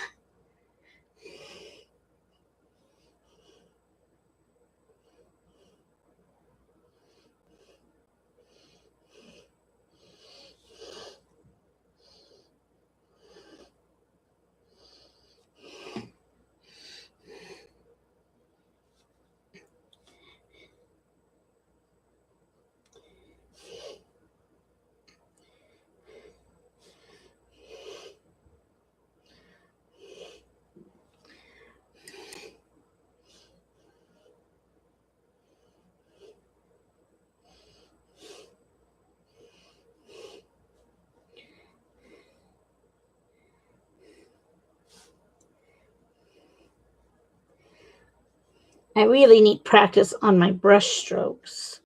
I really need practice on my brush strokes.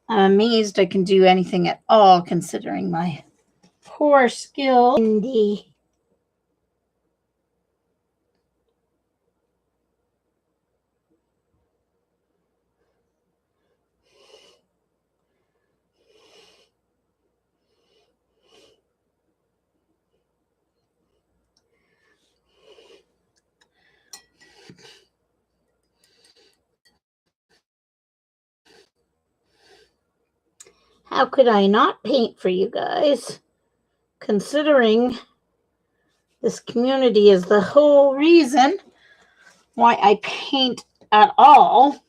I'm amazed I can do anything at all considering my poor skill in the how could I not paint for you guys? Considering this community is the whole reason why I paint at all.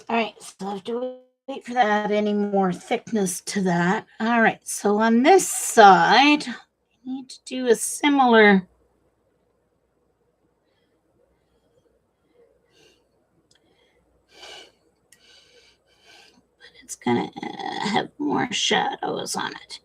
All right, so I have to wait for that, any more thickness to that. All right, so on this side, I need to do a similar. But it's gonna have more shadows on it.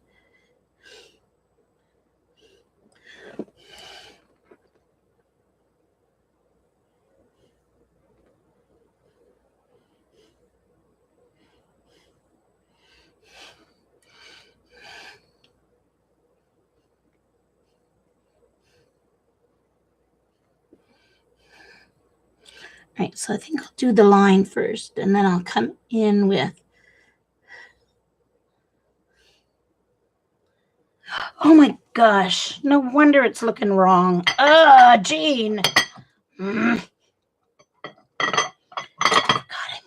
All right, so I think I'll do the line first, and then I'll come in with. Oh my gosh, no wonder it's looking wrong. Jean. God, I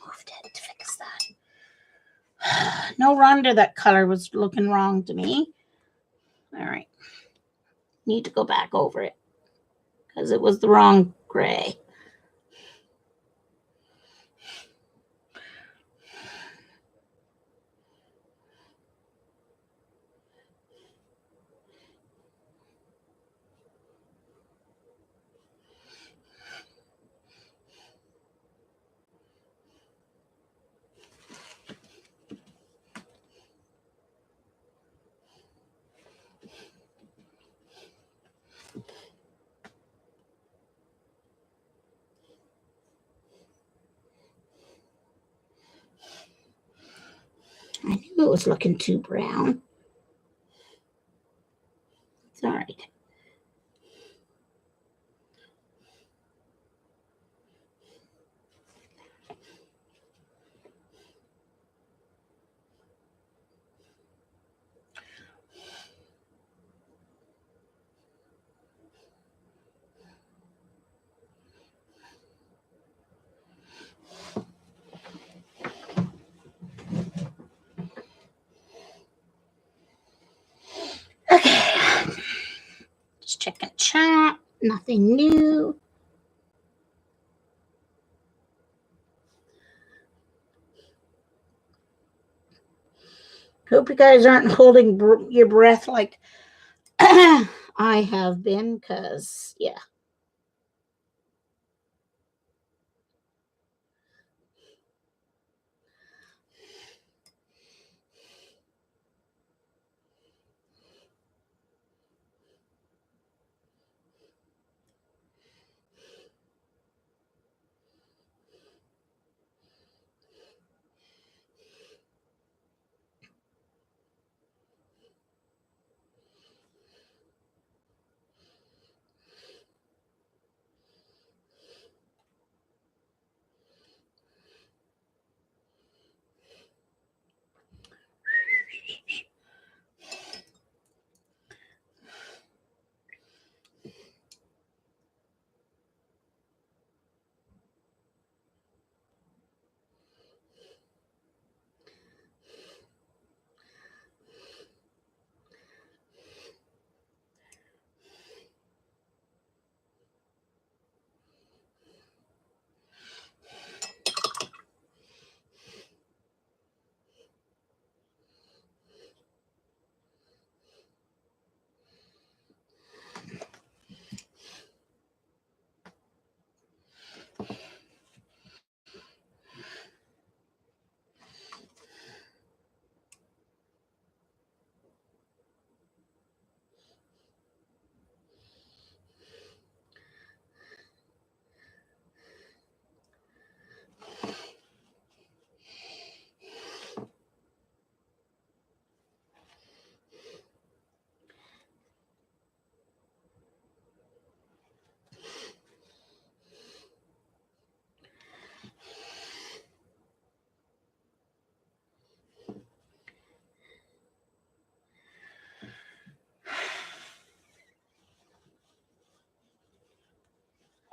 moved it to fix that. No wonder that color was looking wrong to me. All right, need to go back over it because it was the wrong gray. I knew it was looking too brown. It's all right. Okay. Just checking chat. Nothing new. Hope you guys aren't holding your breath like I have been, because, yeah.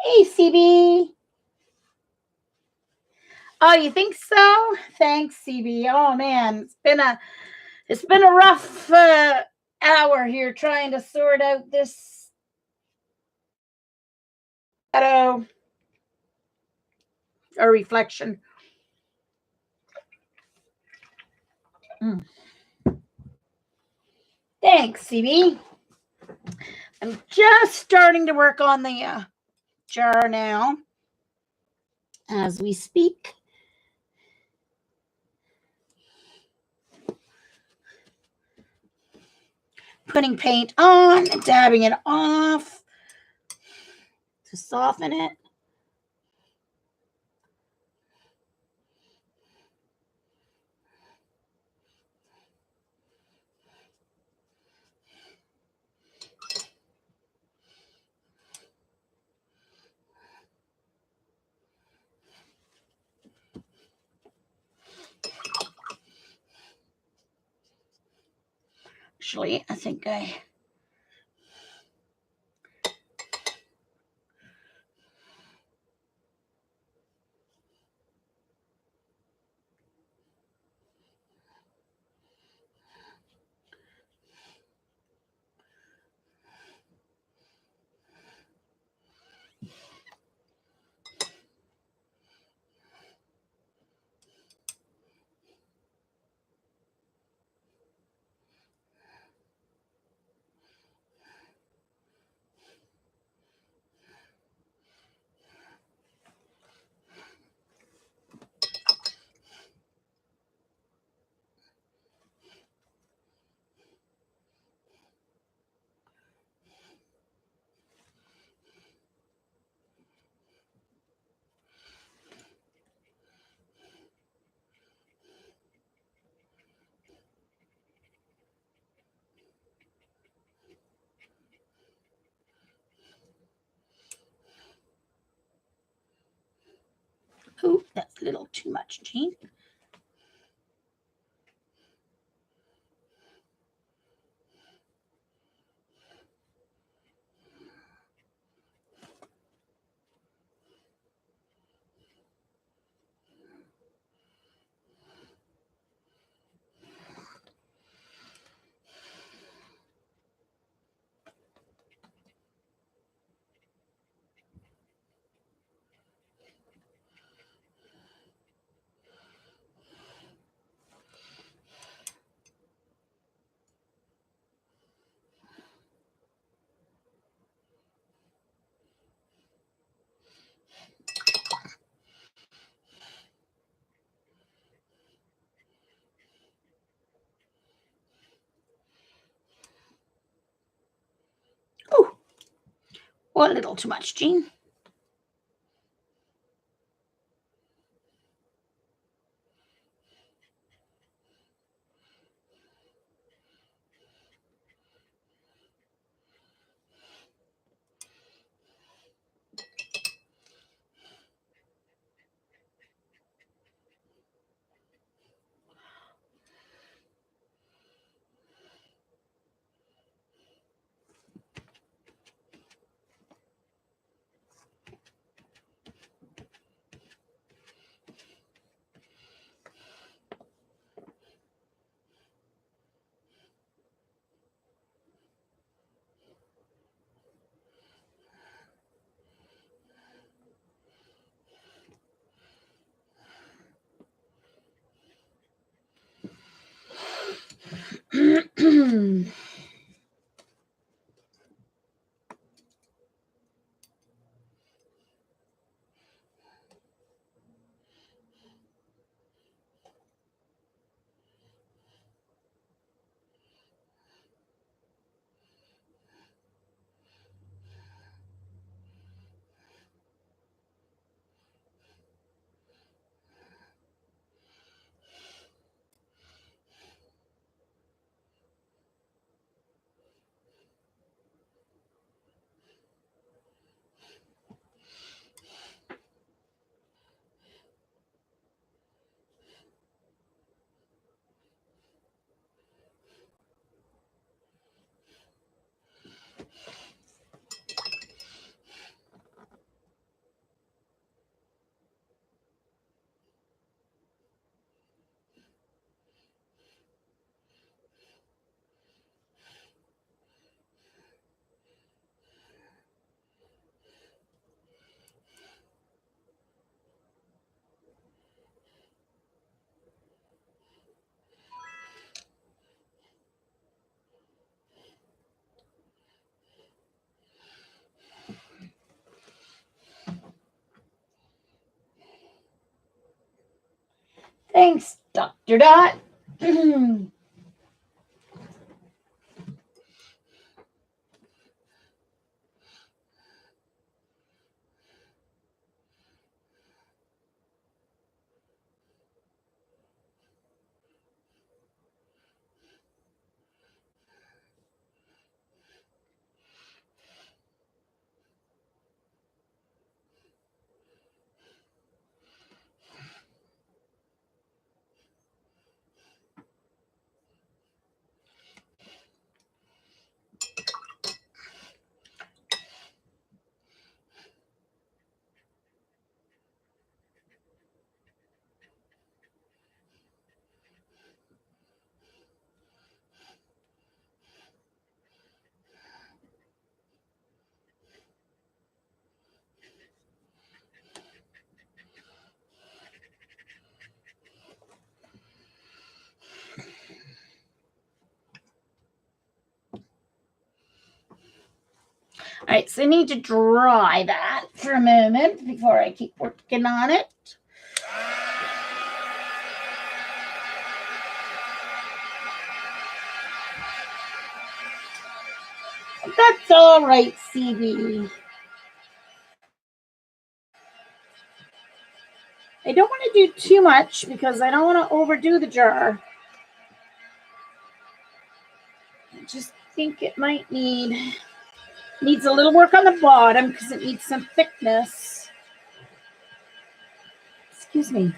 Hey, CB. Oh, you think so? Thanks, CB. Oh man, it's been a rough hour here trying to sort out this shadow or reflection. Thanks, CB. I'm just starting to work on the jar now as we speak. Putting paint on and dabbing it off to soften it. Actually, I think I... Oh, that's a little too much, Jean. Oh, a little too much, Jean. Thanks, Dr. Dot. All right, so I need to dry that for a moment before I keep working on it. That's all right, CB. I don't want to do too much because I don't want to overdo the jar. I just think it might needs a little work on the bottom because it needs some thickness. Excuse me.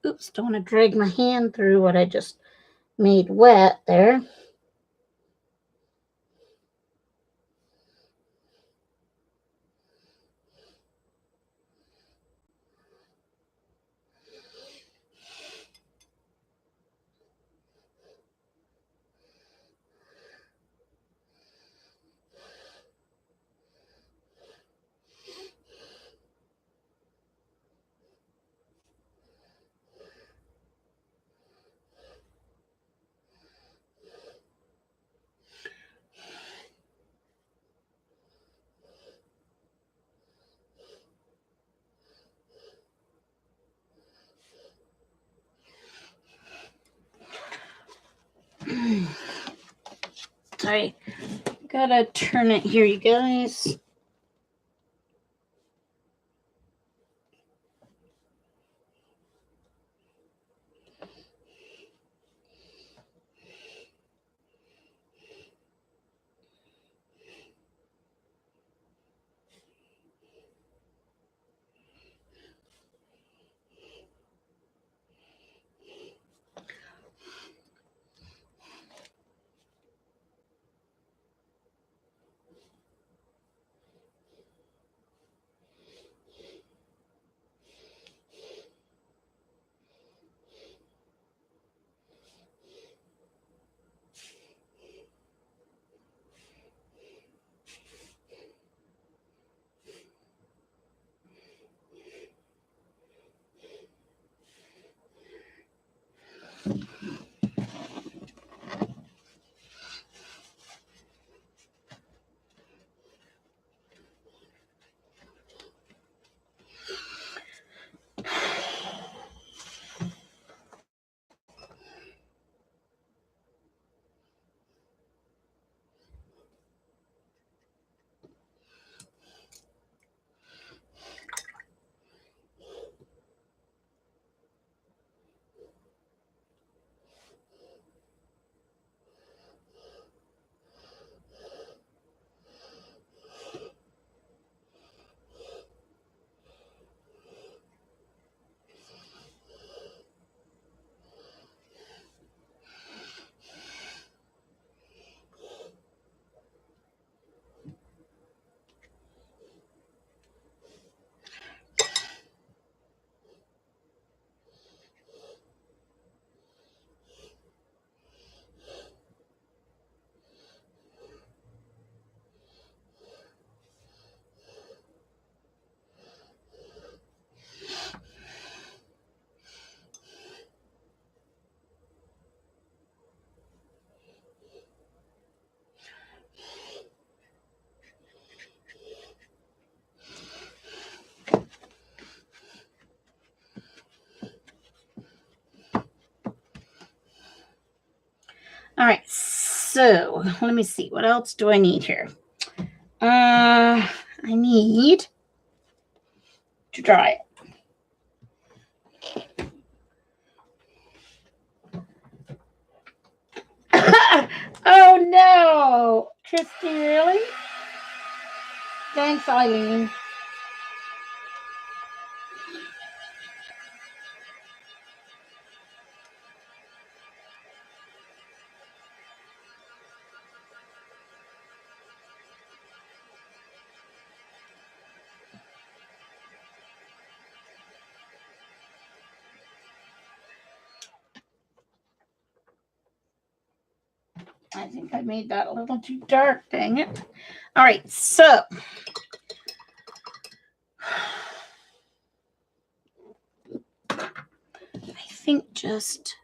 Oops, don't want to drag my hand through what I just made wet there. I gotta turn it here, you guys. All right, so let me see. What else do I need here? I need to dry it. Oh no, Christy, really? Thanks, Eileen. I think I made that a little too dark, dang it. All right, so I think just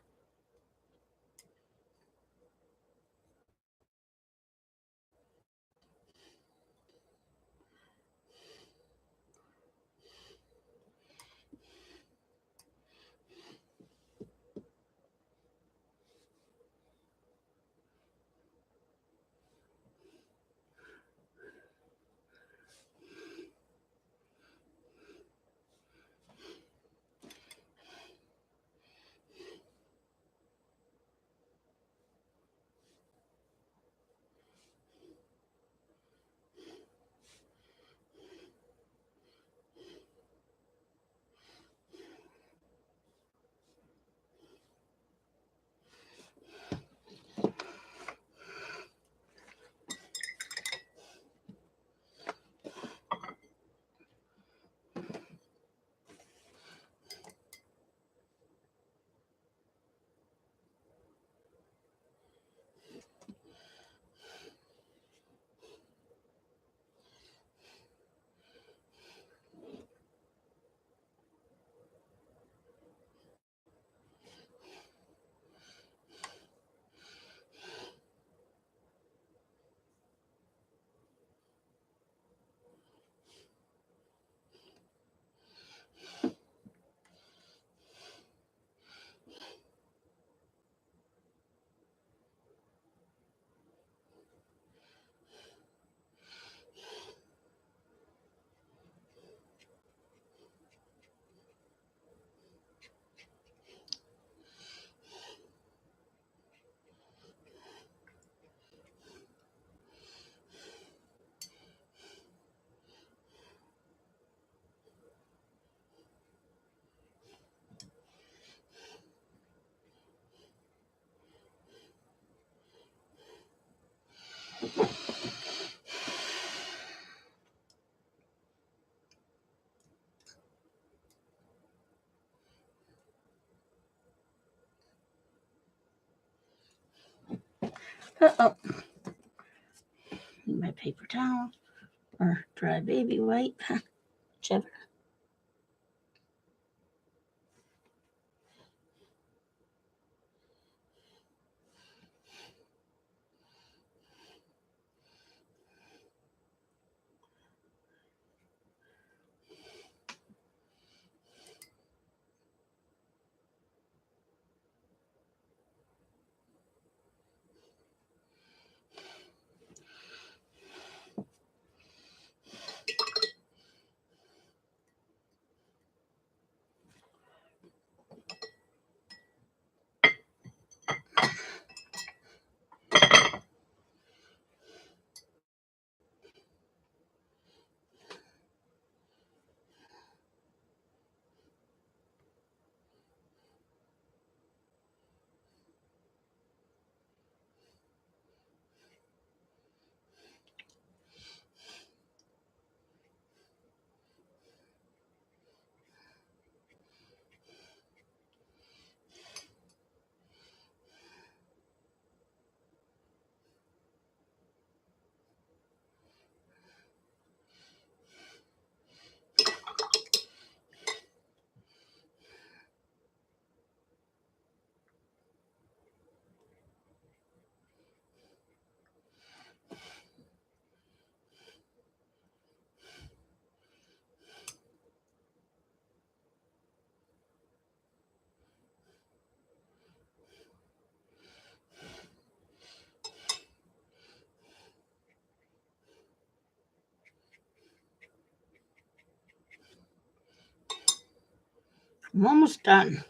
Uh-oh. Need my paper towel or dry baby wipe, whichever. I'm almost done.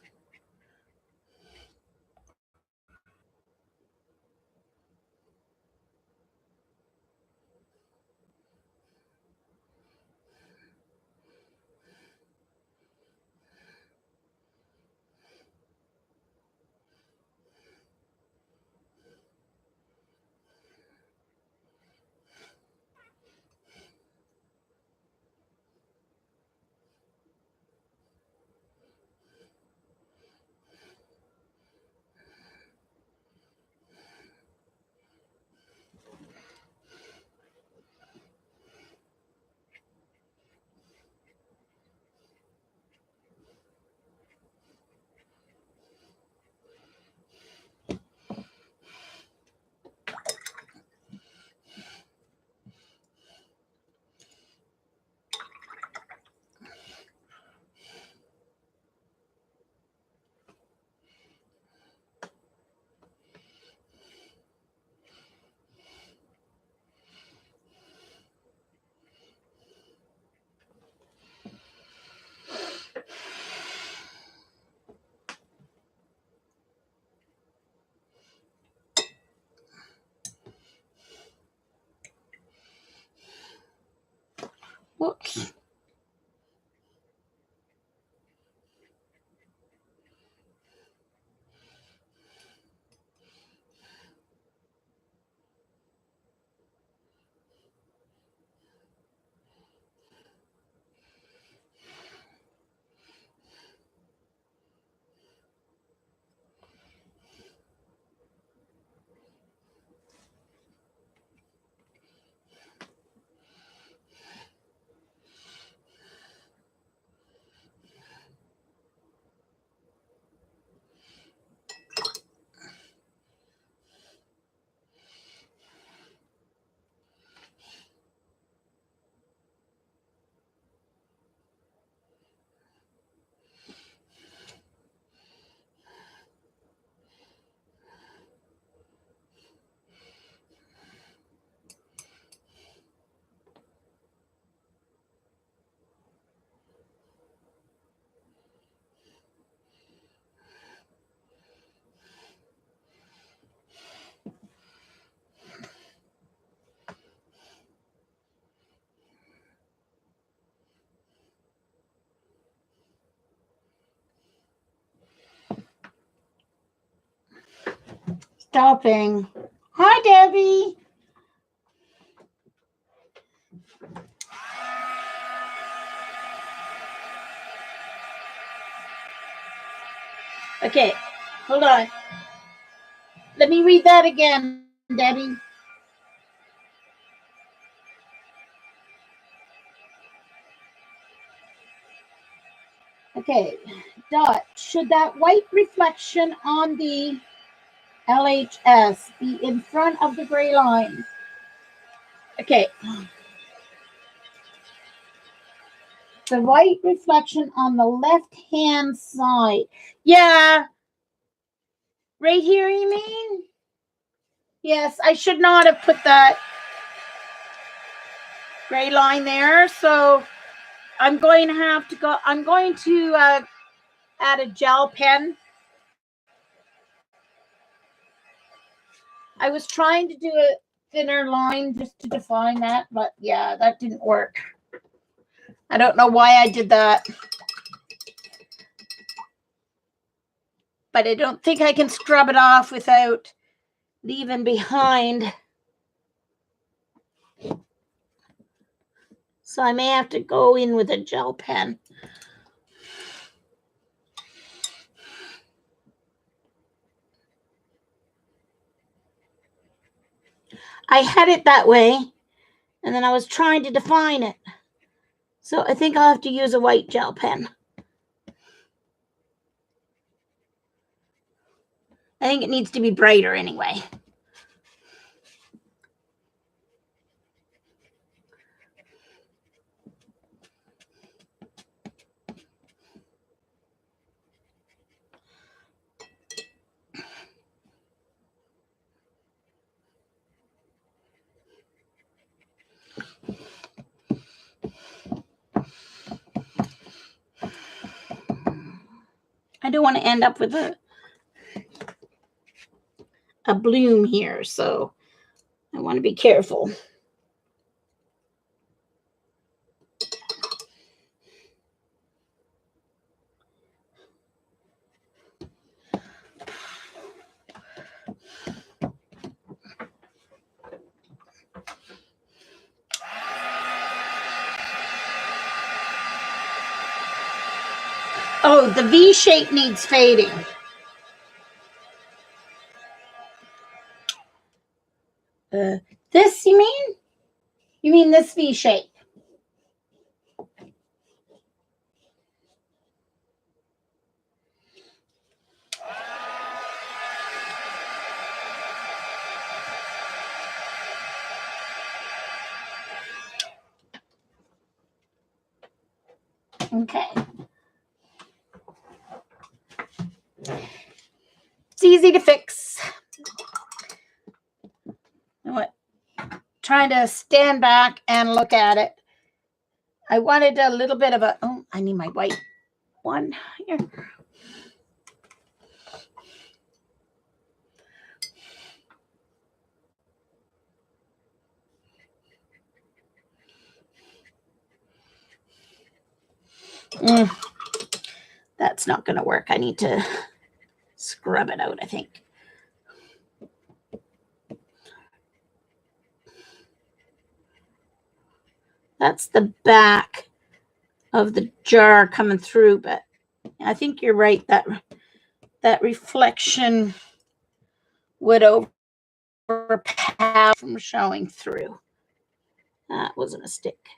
Whoops. Stopping. Hi, Debbie. Okay, hold on. Let me read that again. Debbie? Okay, Dot, should that white reflection on the LHS be in front of the gray line? Okay. The white reflection on the left-hand side. Yeah. Right here, you mean? Yes, I should not have put that gray line there. So I'm going to have to go. I'm going to add a gel pen. I was trying to do a thinner line just to define that, but yeah, that didn't work. I don't know why I did that. But I don't think I can scrub it off without leaving behind. So I may have to go in with a gel pen. I had it that way, and then I was trying to define it. So I think I'll have to use a white gel pen. I think it needs to be brighter anyway. I don't want to end up with a bloom here, so I want to be careful. Oh, the V shape needs fading. This, you mean? You mean this V shape? Okay. It's easy to fix. You know what? Trying to stand back and look at it. I wanted a little bit of a, oh, I need my white one here. That's not going to work. I need to scrub it out, I think. That's the back of the jar coming through, but I think you're right. That reflection would overpower from showing through. That was a mistake.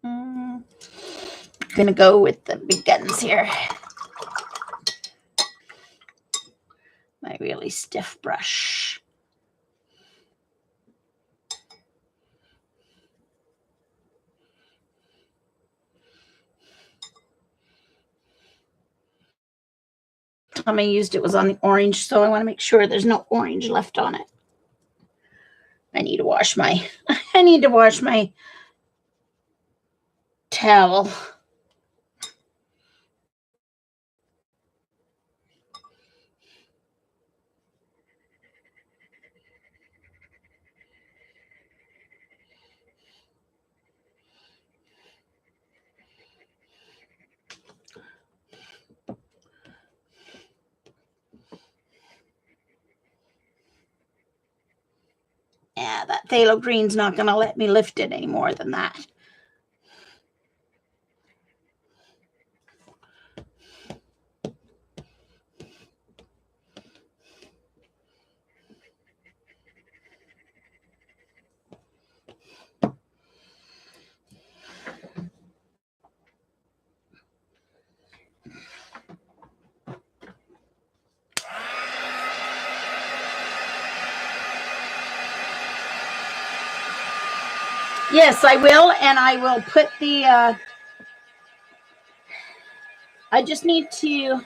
I'm gonna go with the big guns here. My really stiff brush. Time I used it was on the orange, so I want to make sure there's no orange left on it. I need to wash my towel. that phthalo green's not going to let me lift it any more than that. Yes, I will, and I will put the, I just need to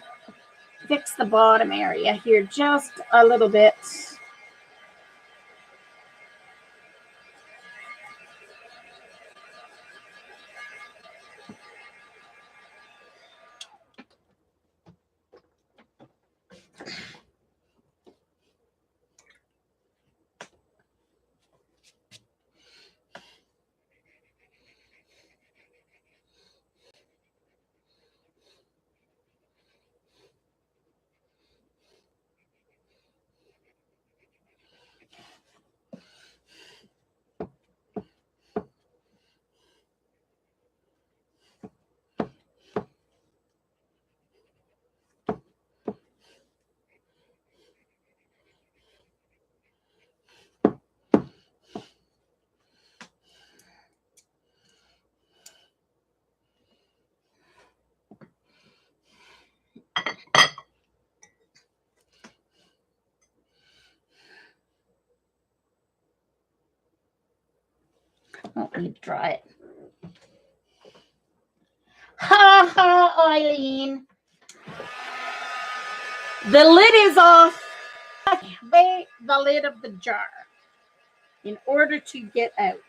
fix the bottom area here just a little bit. Oh, I need to dry it. Ha ha, Eileen. The lid is off. Activate the lid of the jar in order to get out.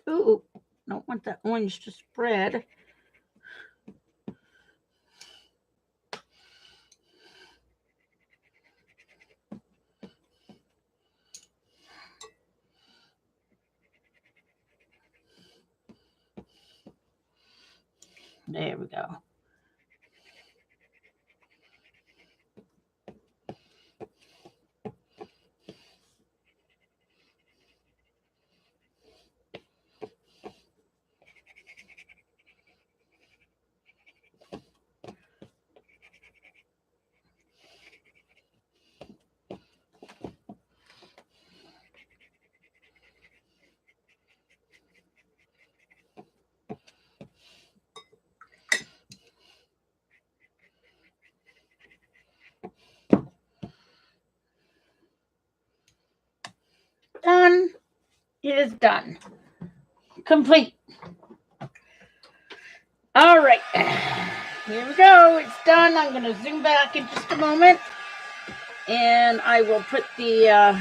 Ooh, don't want that orange to spread. There we go. Done. It is done. Complete. All right. Here we go. It's done. I'm going to zoom back in just a moment. And I will put the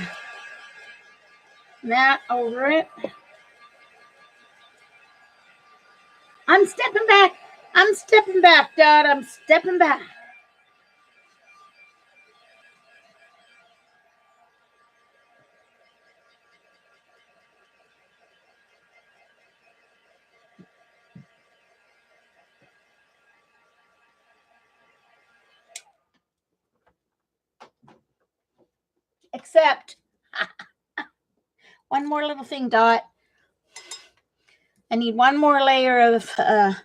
mat over it. I'm stepping back. I'm stepping back, Dad. I'm stepping back. Except One more little thing, Dot. I need one more layer of there.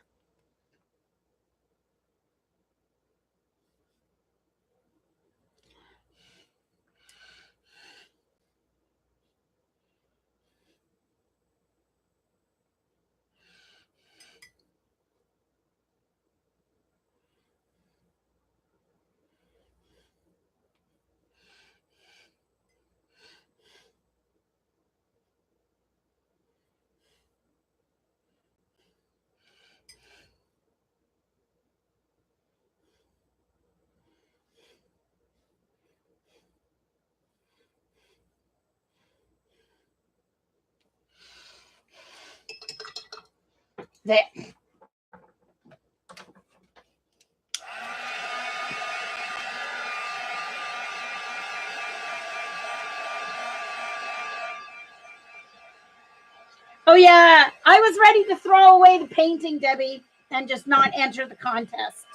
Oh, yeah. I was ready to throw away the painting, Debbie, and just not enter the contest.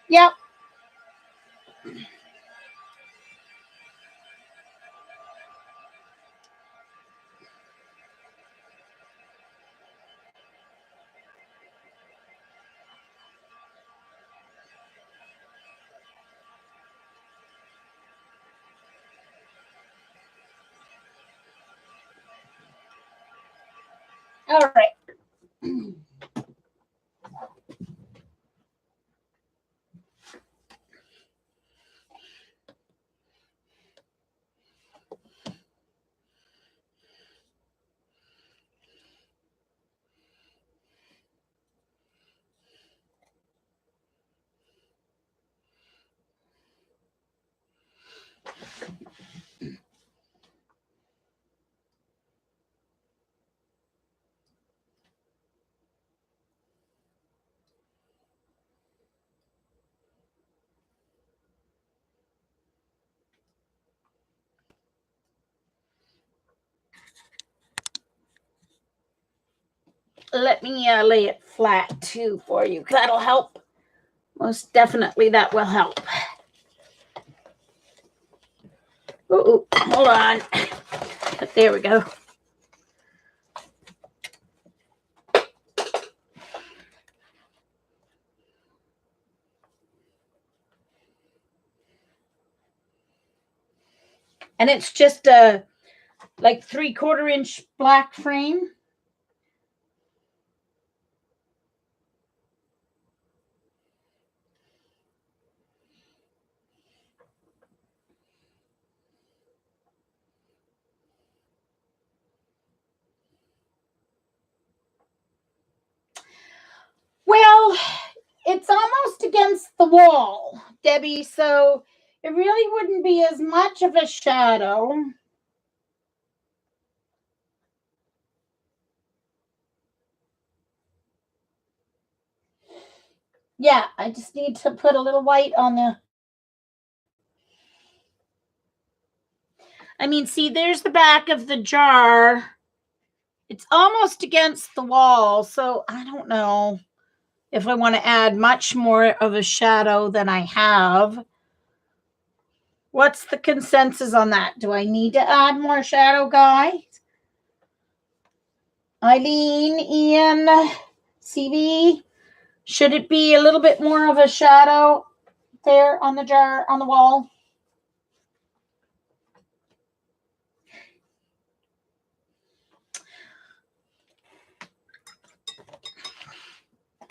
Yep. All right. Let me lay it flat too for you. That'll help. Most definitely that will help. Ooh, hold on. There we go. And it's just a like 3/4 inch black frame. Well, it's almost against the wall, Debbie, so it really wouldn't be as much of a shadow. Yeah, I just need to put a little white on the... I mean, see, there's the back of the jar. It's almost against the wall, so I don't know if I want to add much more of a shadow than I have. What's the consensus on that? Do I need to add more shadow, guys? Eileen, Ian, CV, should it be a little bit more of a shadow there on the jar, on the wall?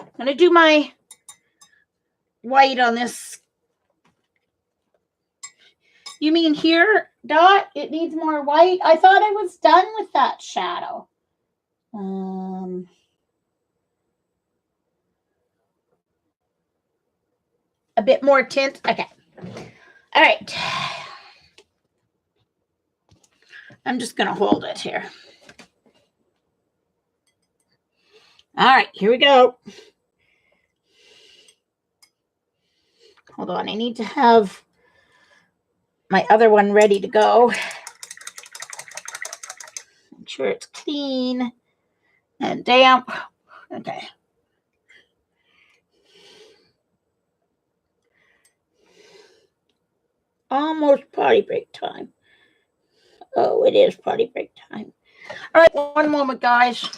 I'm going to do my white on this. You mean here, Dot? It needs more white? I thought I was done with that shadow. A bit more tint. Okay. All right. I'm just going to hold it here. All right, here we go. Hold on. I need to have my other one ready to go. Make sure it's clean and damp. Okay. Almost potty break time. Oh, it is potty break time. All right, one moment, guys.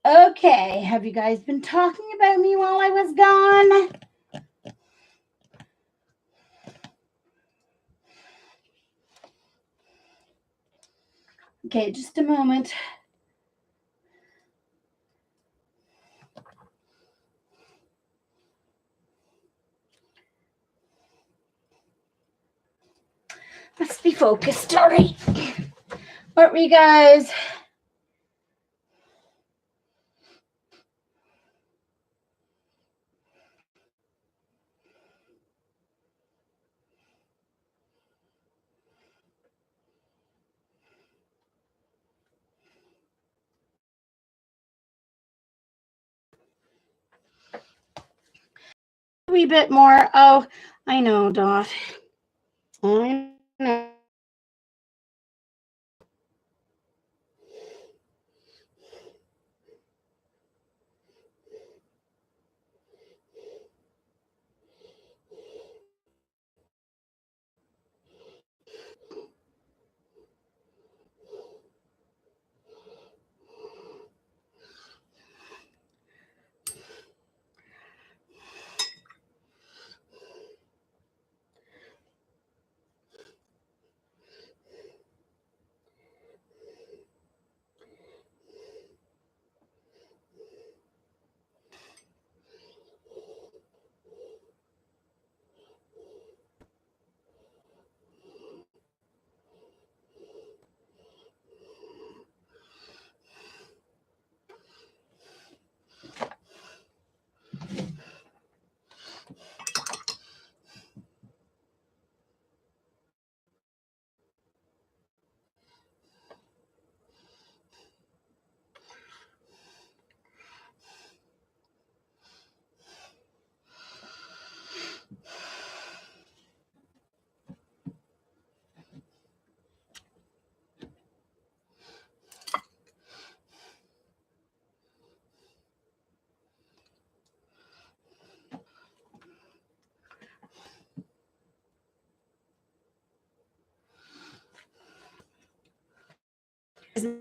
Okay, have you guys been talking about me while I was gone? Okay, just a moment. focused. All right. What were you guys? A wee bit more. Oh, I know, Dot. I know.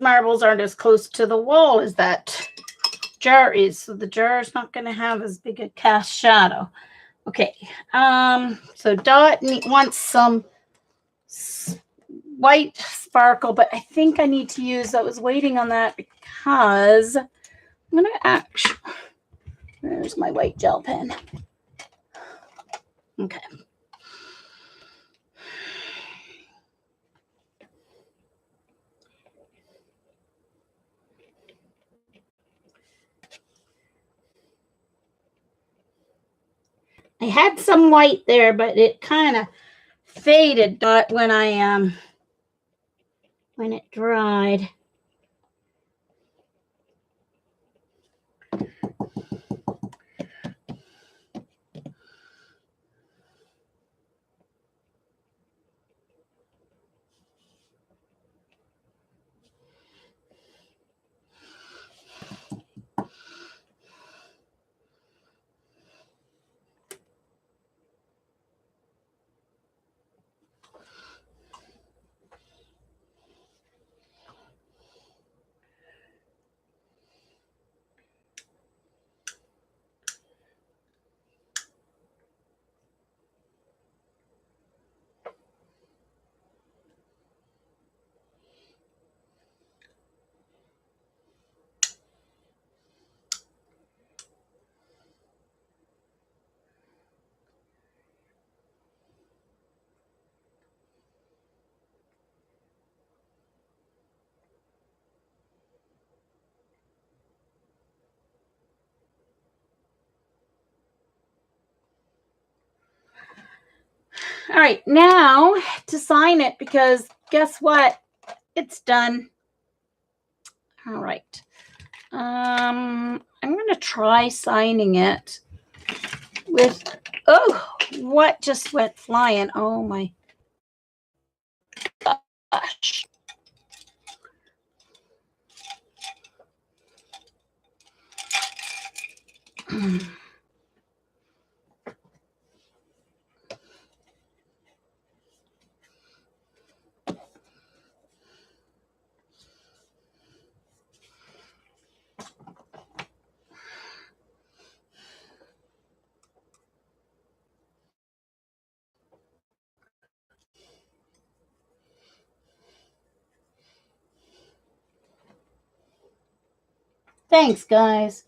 Marbles aren't as close to the wall as that jar is, so the jar is not going to have as big a cast shadow. Okay, so Dot wants some white sparkle, but I think I need to use, I was waiting on that because I'm going to actually, there's my white gel pen. Okay. I had some white there, but it kind of faded when I when it dried. All right, now to sign it, because guess what? It's done. All right. I'm going to try signing it with, oh, what just went flying? Oh my gosh. Thanks, guys.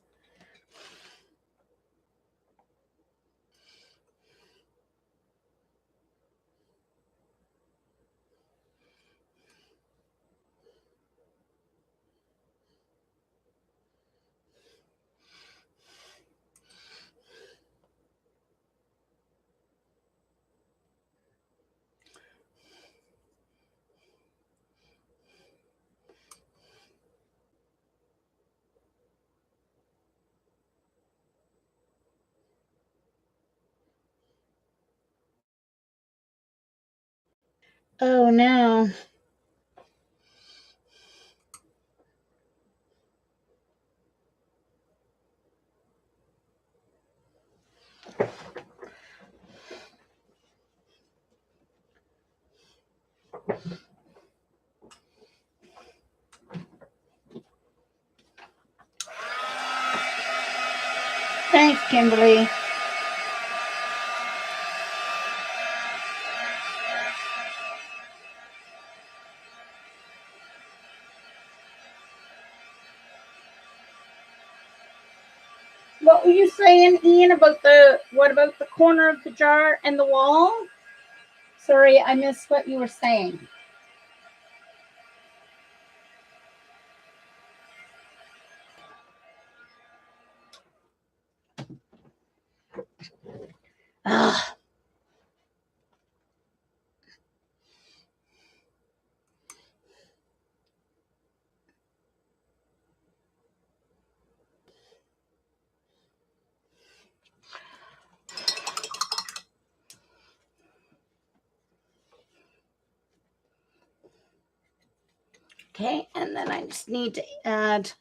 Oh no. Thanks, Kimberly. What were you saying, Ian, about what about the corner of the jar and the wall? Sorry, I missed what you were saying. Ugh. Okay, and then I just need to add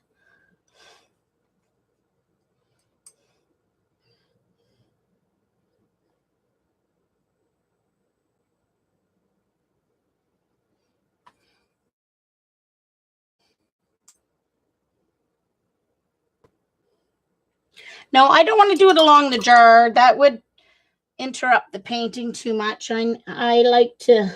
No, I don't want to do it along the jar. That would interrupt the painting too much. I like to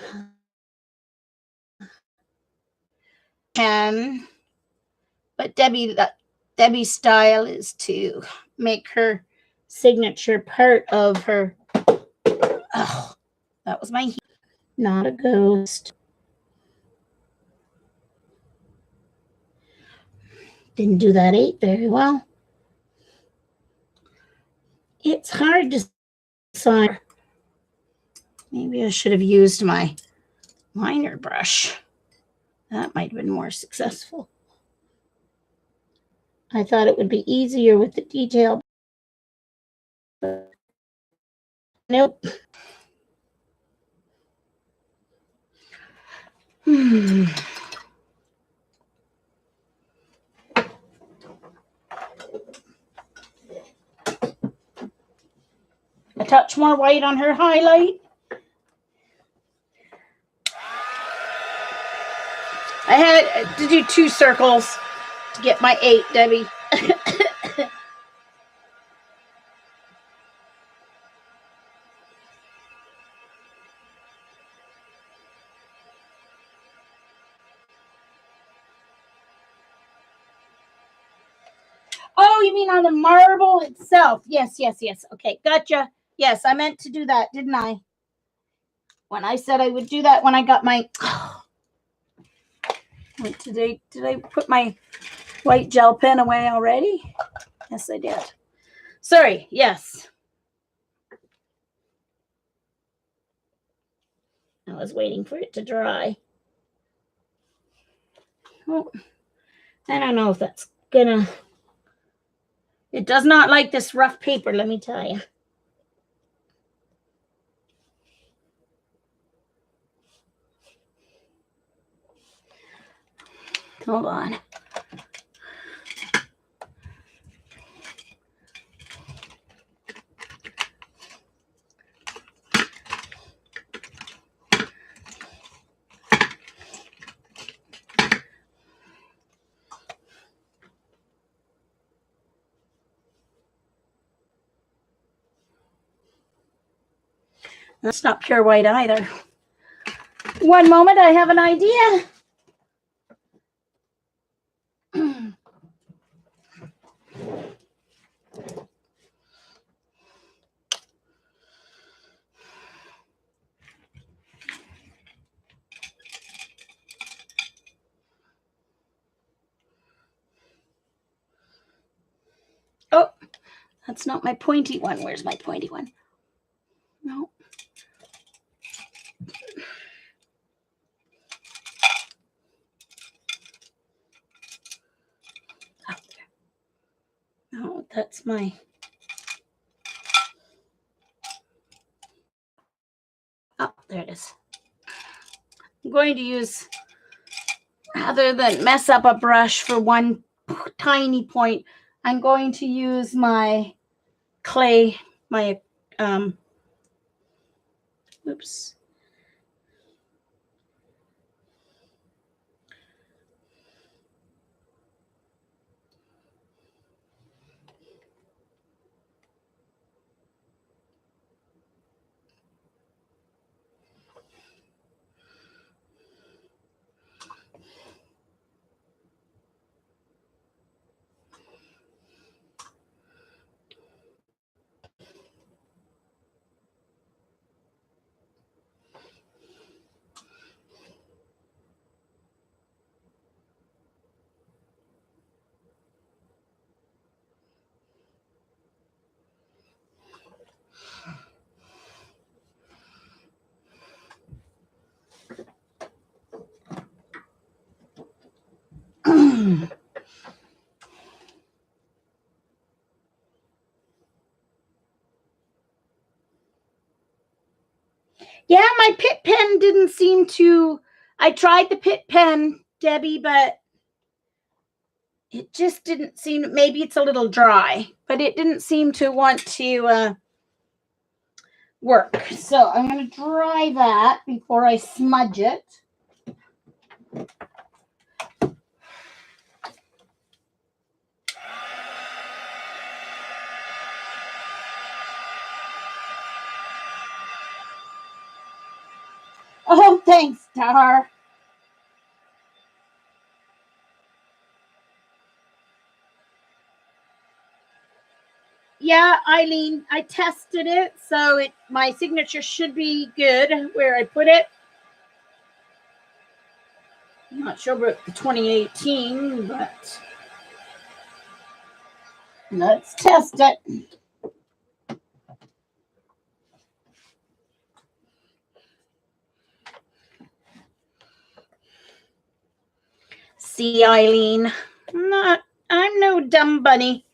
but Debbie's style is to make her signature part of her. Oh, that was my not a ghost. Didn't do that 8 very well. It's hard to sign. Maybe I should have used my liner brush. That might have been more successful. I thought it would be easier with the detail. But nope. A touch more white on her highlight. I had to do 2 circles to get my 8, Debbie. Oh, you mean on the marble itself? Yes. Okay, gotcha. Yes, I meant to do that, didn't I? When I said I would do that when I got my... Did I put my white gel pen away already? Yes, I did. Sorry, yes. I was waiting for it to dry. Oh, I don't know if that's gonna... It does not like this rough paper, let me tell you. Hold on. That's not pure white either. One moment, I have an idea. Oh, that's not my pointy one. Where's my pointy one? No. Up there. No, that's my... Oh, there it is. I'm going to use, rather than mess up a brush for one tiny point, I'm going to use my clay, my, oops. Yeah, my Pitt pen didn't seem to, I tried the Pitt pen, Debbie, but it just didn't seem, maybe it's a little dry, but it didn't seem to want to work. So I'm going to dry that before I smudge it. Oh, thanks, Dar. Yeah, Eileen, I tested it, so my signature should be good where I put it. I'm not sure about the 2018, but let's test it. See, Eileen, I'm no dumb bunny.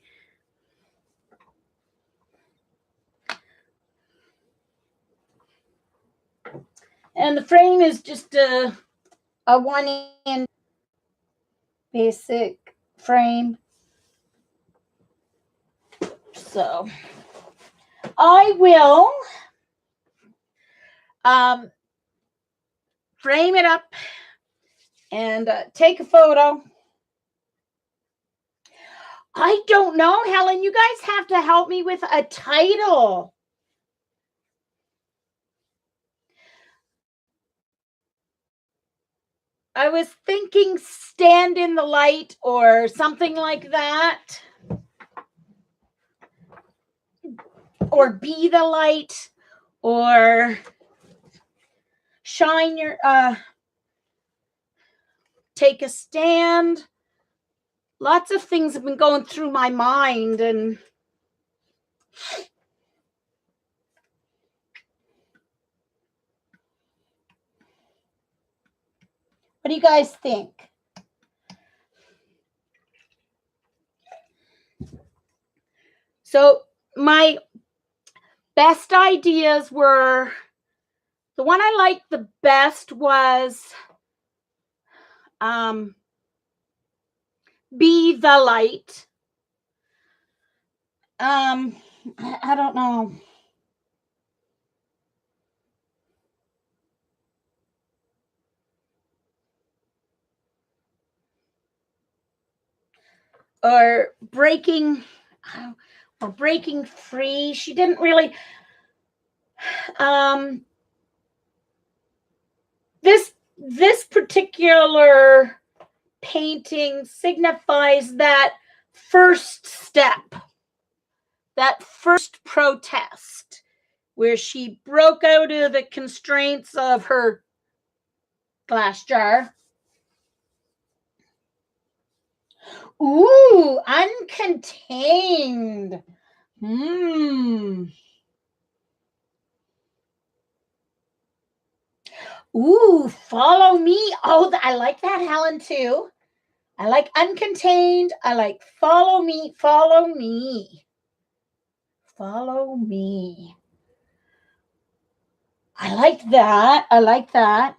And the frame is just a one-inch basic frame. So I will frame it up and take a photo. I don't know, Helen. You guys have to help me with a title. I was thinking Stand in the Light or something like that. Or Be the Light. Or Shine Your... Take a Stand. Lots of things have been going through my mind, and what do you guys think? So my best ideas were, the one I liked the best was Be the Light. I don't know. Or breaking free. She didn't really this particular painting signifies that first step, that first protest, where she broke out of the constraints of her glass jar. Ooh, Uncontained. Ooh, Follow Me. Oh, I like that, Helen, too. I like Uncontained. I like Follow Me. Follow Me. Follow Me. I like that. I like that.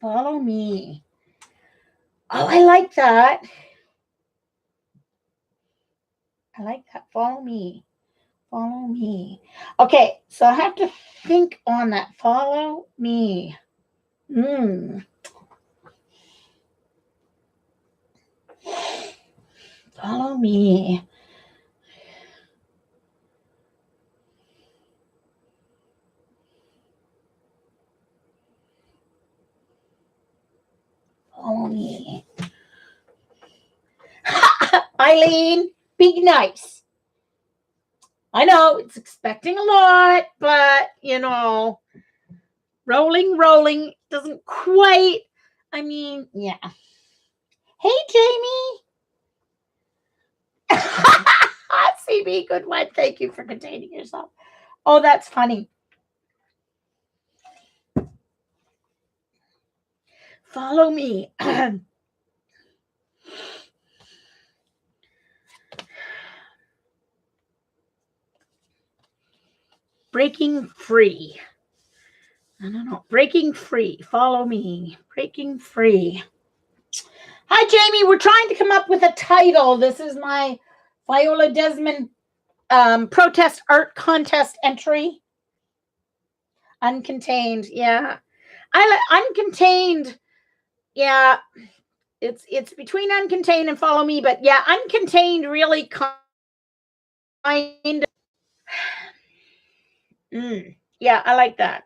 Follow me. Oh, I like that. I like that. Follow me. Follow me. Okay, so I have to think on that. Follow me. Follow me. Follow me. Eileen, be nice. I know it's expecting a lot, but rolling doesn't quite. I mean, yeah. Hey, Jamie. CB, good one. Thank you for containing yourself. Oh, that's funny. Follow me. Breaking free. I don't know. Breaking free. Follow me. Breaking free. Hi, Jamie. We're trying to come up with a title. This is my Viola Desmond protest art contest entry. Uncontained. Yeah. Uncontained. Yeah. It's between uncontained and follow me, but yeah, uncontained really kind of. Yeah, I like that.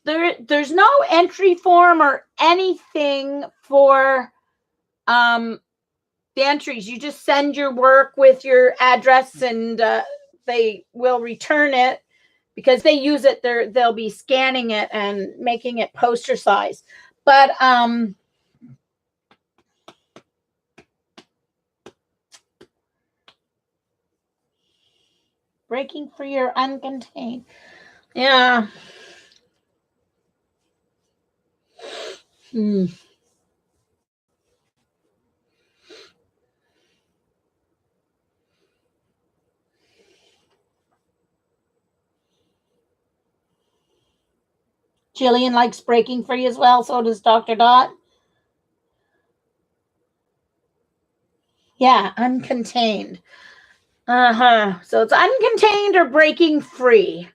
There's no entry form or anything for the entries. You just send your work with your address, and they will return it. Because they use it, they'll be scanning it and making it poster size. But breaking free or uncontained. Yeah. Jillian likes breaking free as well. So does Dr. Dot. Yeah, uncontained. So it's uncontained or breaking free.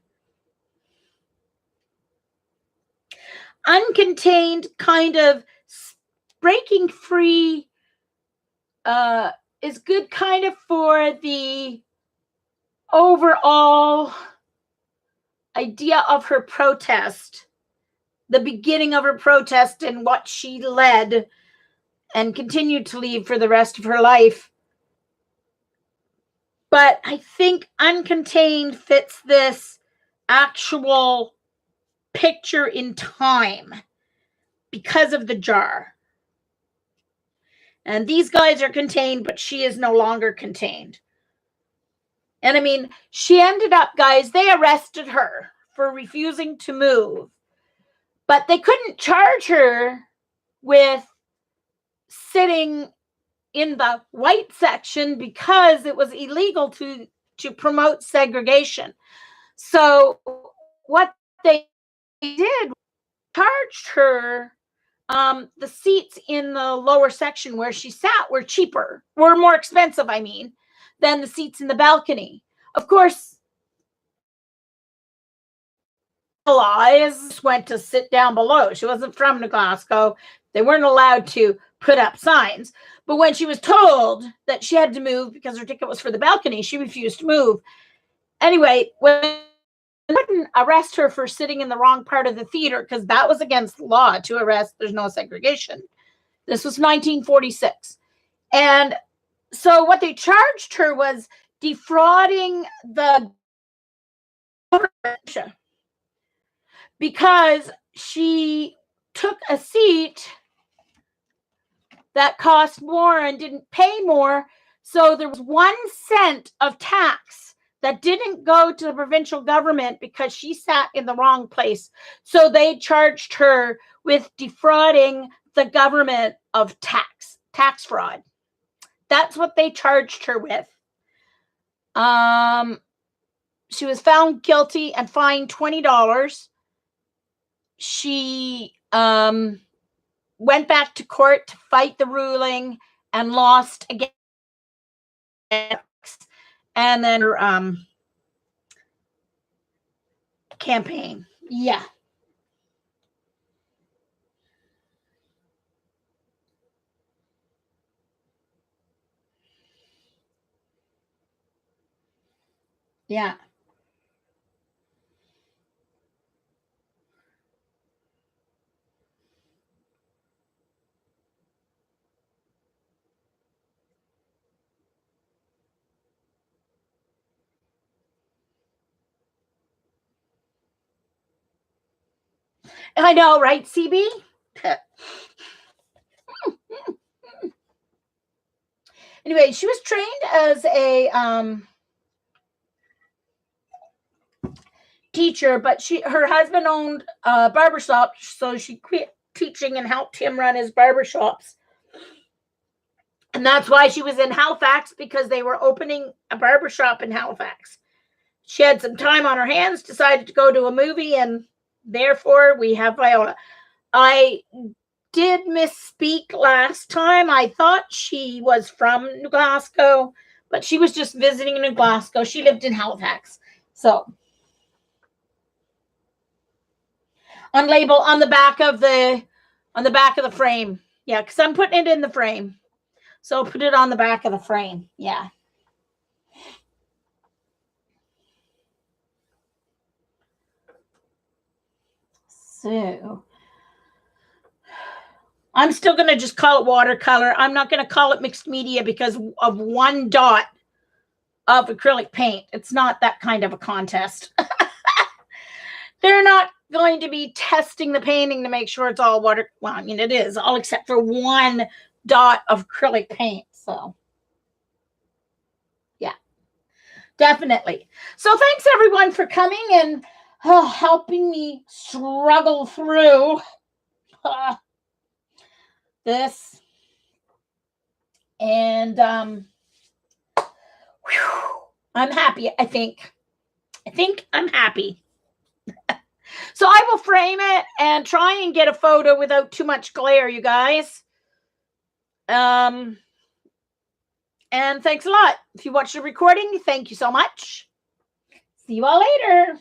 Uncontained, kind of breaking free is good kind of for the overall idea of her protest, the beginning of her protest and what she led and continued to lead for the rest of her life. But I think uncontained fits this actual picture in time because of the jar. And these guys are contained, but she is no longer contained. And I mean, she ended up, guys, they arrested her for refusing to move, but they couldn't charge her with sitting in the white section because it was illegal to promote segregation. So what they did, charged her. The seats in the lower section where she sat were more expensive, I mean, than the seats in the balcony. Of course, Elias went to sit down below. She wasn't from Glasgow. They weren't allowed to put up signs. But when she was told that she had to move because her ticket was for the balcony, she refused to move. Anyway, when they couldn't arrest her for sitting in the wrong part of the theater because that was against the law to arrest. There's no segregation. This was 1946. And so what they charged her was defrauding the government because she took a seat that cost more and didn't pay more. So there was 1 cent of tax that didn't go to the provincial government because she sat in the wrong place. So they charged her with defrauding the government of tax fraud. That's what they charged her with. She was found guilty and fined $20. she went back to court to fight the ruling and lost again. And then her campaign. Yeah. Yeah. I know, right, CB? Anyway, she was trained as a teacher, but her husband owned a barbershop, so she quit teaching and helped him run his barbershops. And that's why she was in Halifax, because they were opening a barbershop in Halifax. She had some time on her hands, decided to go to a movie, and therefore we have Viola. I did misspeak last time. I thought she was from Glasgow, but she was just visiting in Glasgow. She lived in Halifax. So on the back of the frame. Yeah, because I'm putting it in the frame. So put it on the back of the frame. Yeah. So I'm still going to just call it watercolor. I'm not going to call it mixed media because of one dot of acrylic paint. It's not that kind of a contest. They're not going to be testing the painting to make sure it's all water. Well, I mean, it is all except for one dot of acrylic paint. So yeah, definitely. So thanks everyone for coming and helping me struggle through this. And I'm happy. I think I'm happy. So I will frame it and try and get a photo without too much glare, you guys. And thanks a lot. If you watched the recording, thank you so much. See you all later.